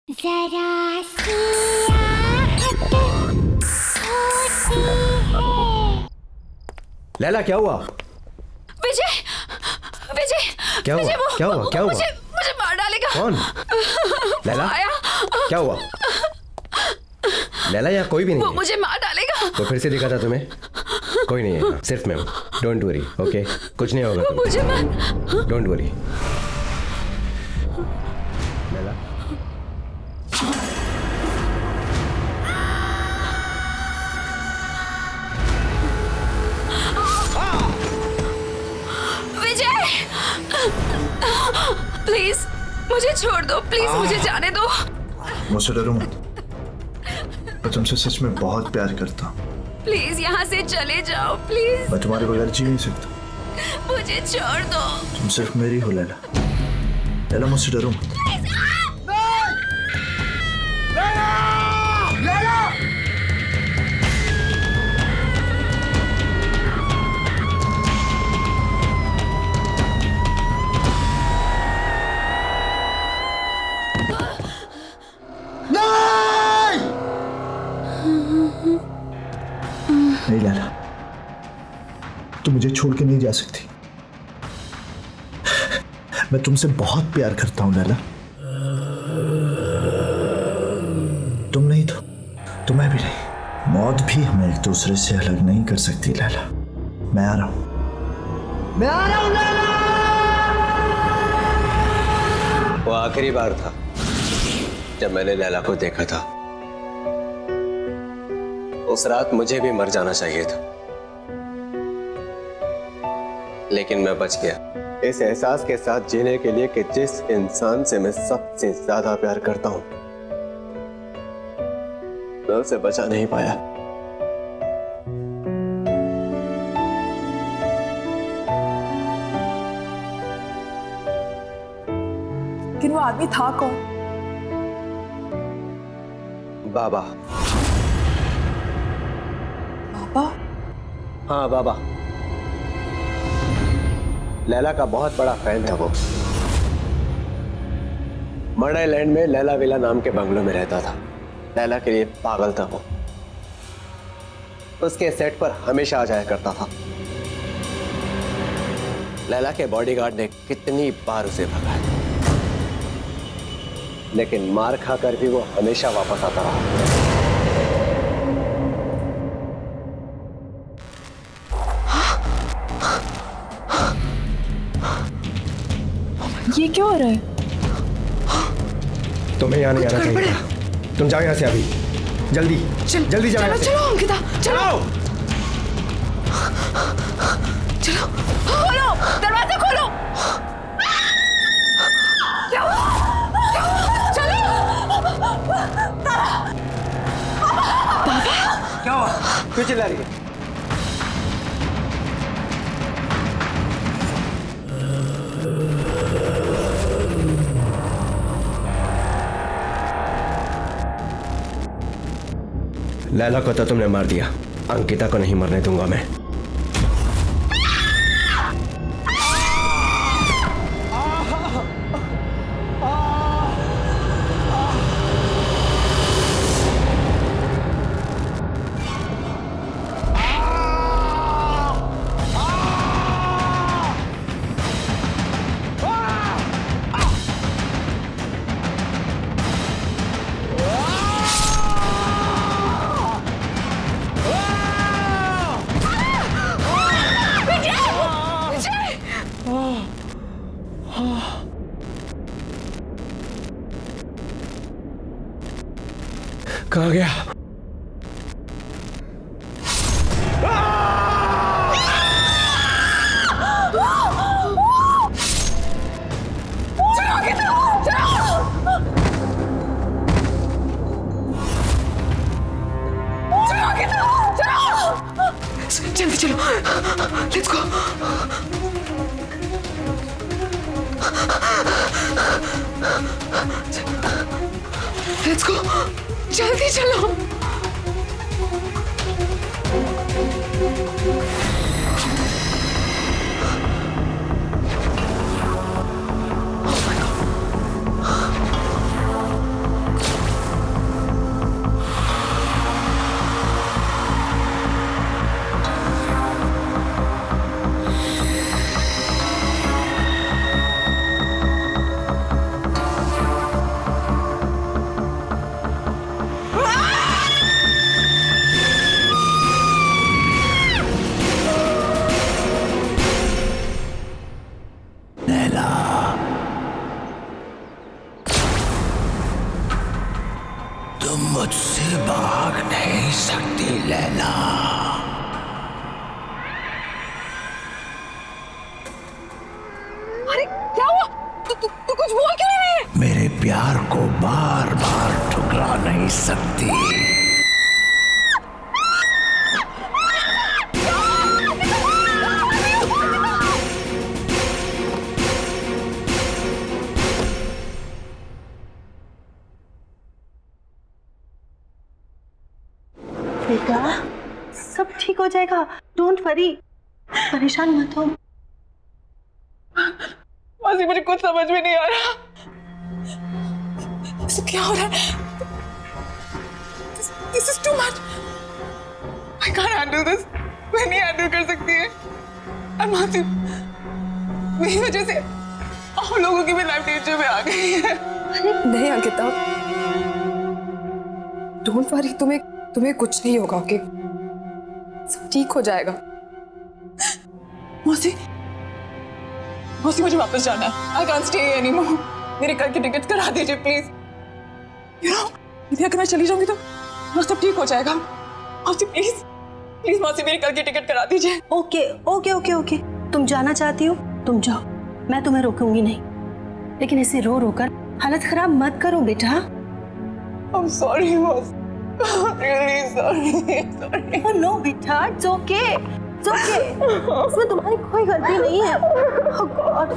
जरा सी आहट होती है। लैला क्या हुआ? विजय, विजय, क्या हुआ? विजय, क्या हुआ? क्या हुआ? मुझे मार डालेगा। कौन? लैला? आया। क्या हुआ? लैला यहाँ कोई भी नहीं वो है। मुझे मार डालेगा। वो फिर से दिखा था तुम्हें? कोई नहीं है, सिर्फ मैं हूँ। Don't worry, okay? कुछ नहीं होगा तुम्हें। मुझे मार। Don't worry. Laila? Vijay, please मुझे छोड़ दो, प्लीज मुझे जाने दो। मुझसे डरो मत, मैं तुमसे सच में बहुत प्यार करता हूँ। प्लीज यहाँ से चले जाओ, प्लीज। मैं तुम्हारे बगैर जी नहीं सकता। मुझे छोड़ दो। तुम सिर्फ मेरी हो लैला। लैला मुझसे डरो मत। नहीं लैला, तुम मुझे छोड़ के नहीं जा सकती। मैं तुमसे बहुत प्यार करता हूं लैला। तुम नहीं तो मैं भी नहीं। मौत भी हमें एक दूसरे से अलग नहीं कर सकती लैला। मैं आ रहा हूं। मैं आ रहा हूं लैला। वो आखिरी बार था जब मैंने लैला को देखा था। उस रात मुझे भी मर जाना चाहिए था, लेकिन मैं बच गया इस एहसास के साथ जीने के लिए कि जिस इंसान से मैं सबसे ज्यादा प्यार करता हूं, मैं उसे बचा नहीं पाया। लेकिन वो आदमी था कौन? बाबा। बाबा? हाँ बाबा। लैला का बहुत बड़ा फैन था वो। मर्ड आइलैंड में लैला विला नाम के बंगलों में रहता था। लैला के लिए पागल था वो। उसके सेट पर हमेशा आ जाया करता था। लैला के बॉडीगार्ड ने कितनी बार उसे भगाया, लेकिन मार खाकर भी वो हमेशा वापस आता रहा। ये क्या हो रहा है? तुम्हें यहाँ नहीं आना चाहिए था। तुम जाओ यहाँ से अभी, जल्दी जल्दी जाओ यहाँ से। चलो अंकिता, चलो चलो, खोलो दरवाजा, खोलो। चलो। क्या हुआ? क्यों चिल्ला रही है? लैला को तो तुमने मार दिया, अंकिता को नहीं मरने दूंगा मैं। कहाँ गया? जल्दी चलो, लेट्स गो। लेट्स गो, जल्दी चलो। तुम मुझसे भाग नहीं सकती लैला। अरे क्या हुआ? तू कुछ बोल क्यों नहीं रही है? मेरे प्यार को बार बार ठुकरा नहीं सकती। बेटा सब ठीक हो जाएगा, डोंट वरी, परेशान मत हो। मासी मुझे कुछ समझ में नहीं आ रहा। सब क्या हो रहा है? This is too much. I can't handle this. मैं नहीं हैंडल कर सकती है। और मासी मेरी वजह से आप लोगों की भी लाइफ डेंजर में आ गई है। नहीं अंकिता, डोंट वरी, तुम्हें कुछ नहीं होगा, ओके? सब ठीक हो जाएगा। मौसी मुझे वापस जाना है। I can't stay here anymore. मेरे घर की टिकट करा दीजिए प्लीज। You know, यदि अगर मैं चली जाऊंगी तो सब ठीक हो जाएगा। मौसी प्लीज मौसी मेरे घर की टिकट करा दीजिए। ओके, तुम जाना चाहती हो तुम जाओ, मैं तुम्हें रोकूंगी नहीं, लेकिन ऐसे रो रो कर हालत खराब मत करो बेटा। I'm sorry मौसी, really sorry। Oh no बेटा, it's okay, इसमें तुम्हारी कोई गलती नहीं है। Oh God।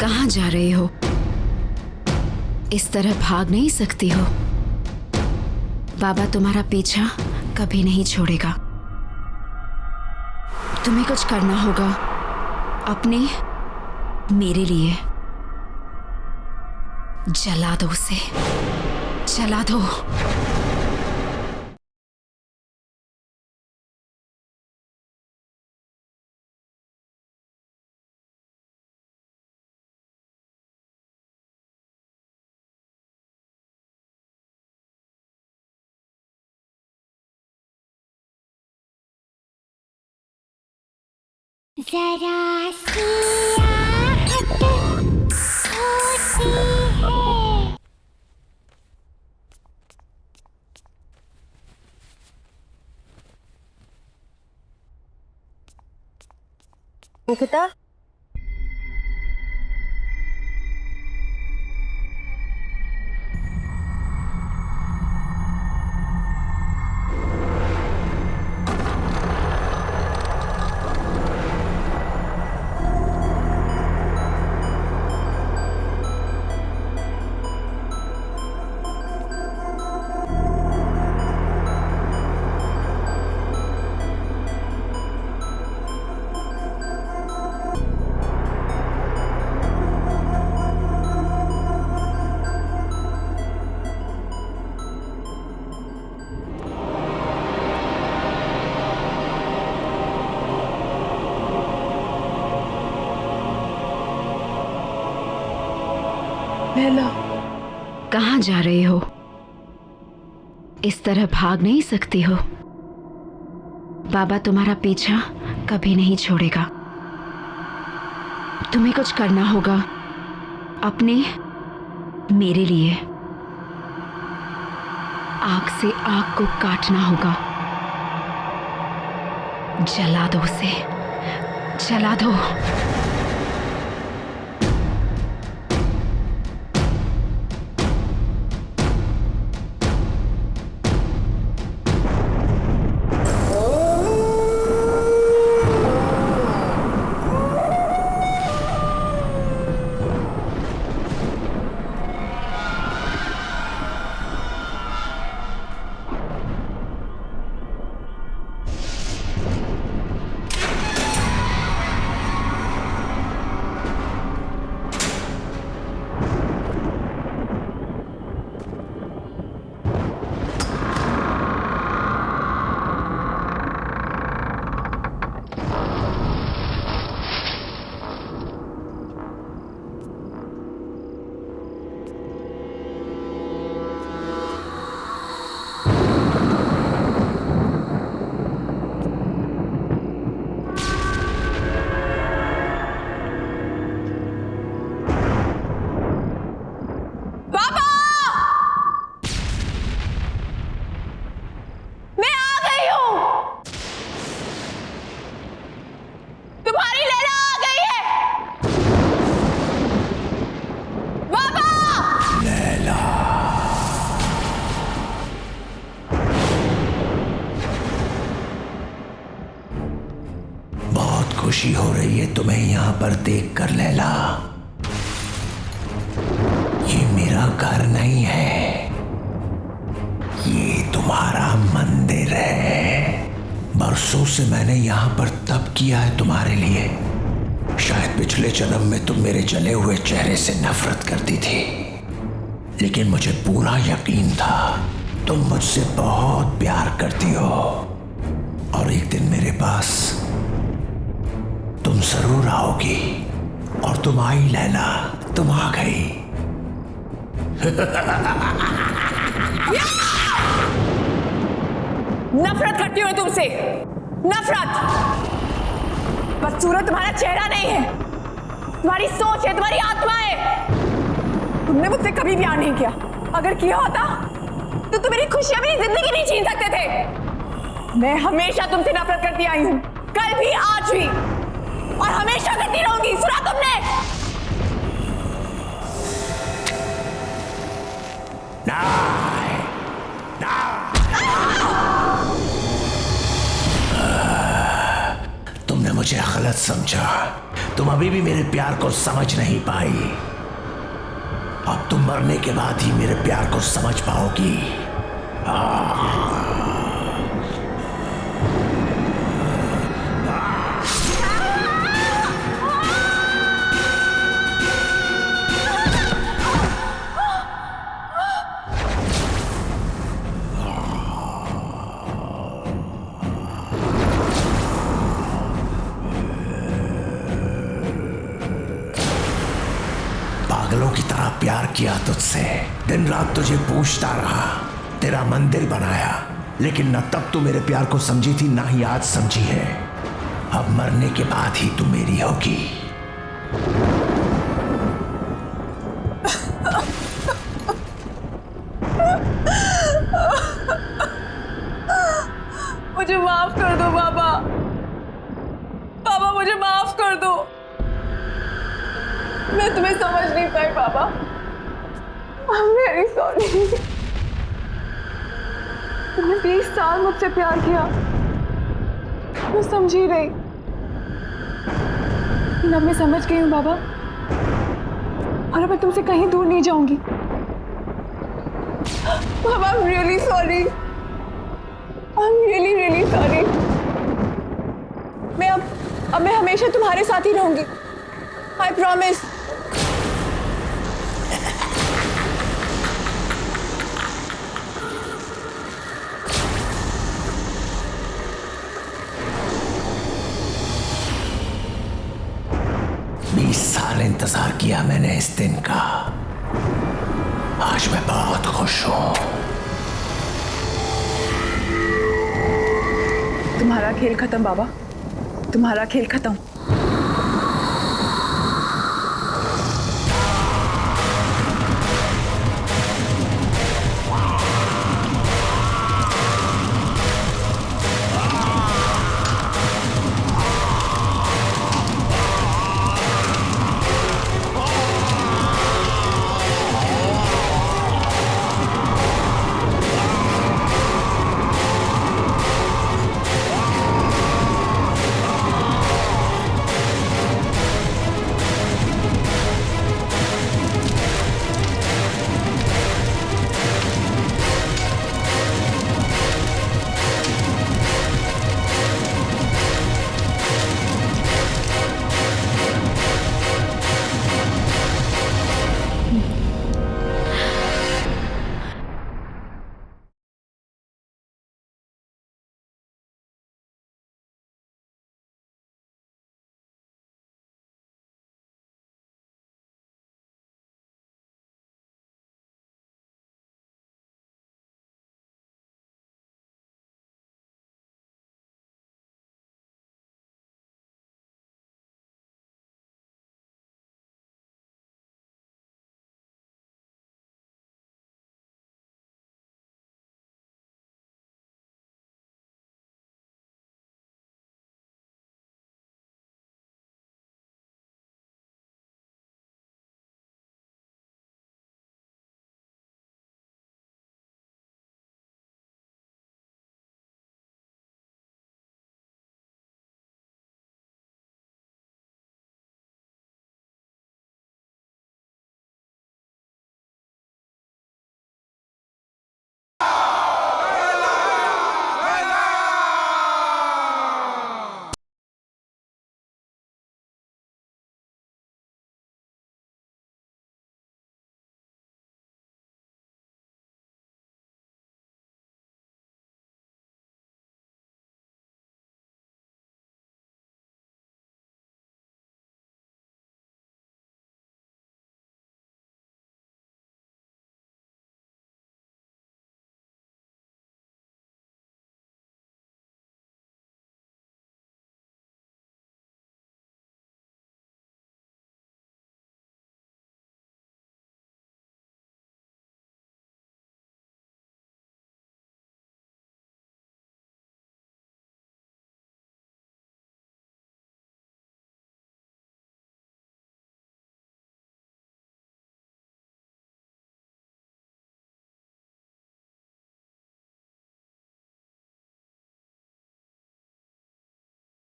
कहाँ जा रहे हो? इस तरह भाग नहीं सकती हो। बाबा तुम्हारा पीछा कभी नहीं छोड़ेगा। तुम्हें कुछ करना होगा अपने, मेरे लिए। जला दो उसे, जला दो। जरा सी आहट होती है। अंकिता, लैला, कहाँ जा रहे हो? इस तरह भाग नहीं सकती हो। बाबा तुम्हारा पीछा कभी नहीं छोड़ेगा। तुम्हें कुछ करना होगा अपने, मेरे लिए आग से आग को काटना होगा। जला दो उसे, जला दो। खुशी हो रही है तुम्हें यहां पर देखकर लैला। ये मेरा घर नहीं है, ये तुम्हारा मंदिर है। बरसों से मैंने यहां पर तप किया है तुम्हारे लिए। शायद पिछले जन्म में तुम मेरे जले हुए चेहरे से नफरत करती थी, लेकिन मुझे पूरा यकीन था तुम मुझसे बहुत प्यार करती हो और एक दिन मेरे पास तुम जरूर आओगी। और तुम आई लैला, तुम आ गई। नफरत करती हूँ तुमसे, नफरत। बदसूरत तुम्हारा चेहरा नहीं है, तुम्हारी सोच है, तुम्हारी आत्मा है। तुमने मुझसे कभी प्यार नहीं किया। अगर किया होता तो तुम मेरी खुशियां, मेरी जिंदगी नहीं छीन सकते थे। मैं हमेशा तुमसे नफरत करती आई हूं, कल भी, आज भी, और हमेशा करती रहूंगी। सुना तुमने? तुमने मुझे गलत समझा। तुम अभी भी मेरे प्यार को समझ नहीं पाई। अब तुम मरने के बाद ही मेरे प्यार को समझ पाओगी। पागलों की तरह प्यार किया तुझसे, दिन रात तुझे पूछता रहा, तेरा मंदिर बनाया, लेकिन न तब तू मेरे प्यार को समझी थी, ना ही आज समझी है। अब मरने के बाद ही तू मेरी होगी। मुझे माफ कर दो बाबा। बाबा मुझे माफ कर दो। मैं तुम्हें समझ नहीं पाई बाबा। I'm very sorry। तुमने 20 साल मुझसे प्यार किया, मैं समझी नहीं। लेकिन अब मैं समझ गई हूँ बाबा, और अब मैं तुमसे कहीं दूर नहीं जाऊंगी। बाबा I'm really sorry। I'm really really sorry। मैं हमेशा तुम्हारे साथ ही रहूंगी। I promise। इंतजार किया मैंने इस दिन का। आज मैं बहुत खुश हूं। तुम्हारा खेल खत्म बाबा, तुम्हारा खेल खत्म।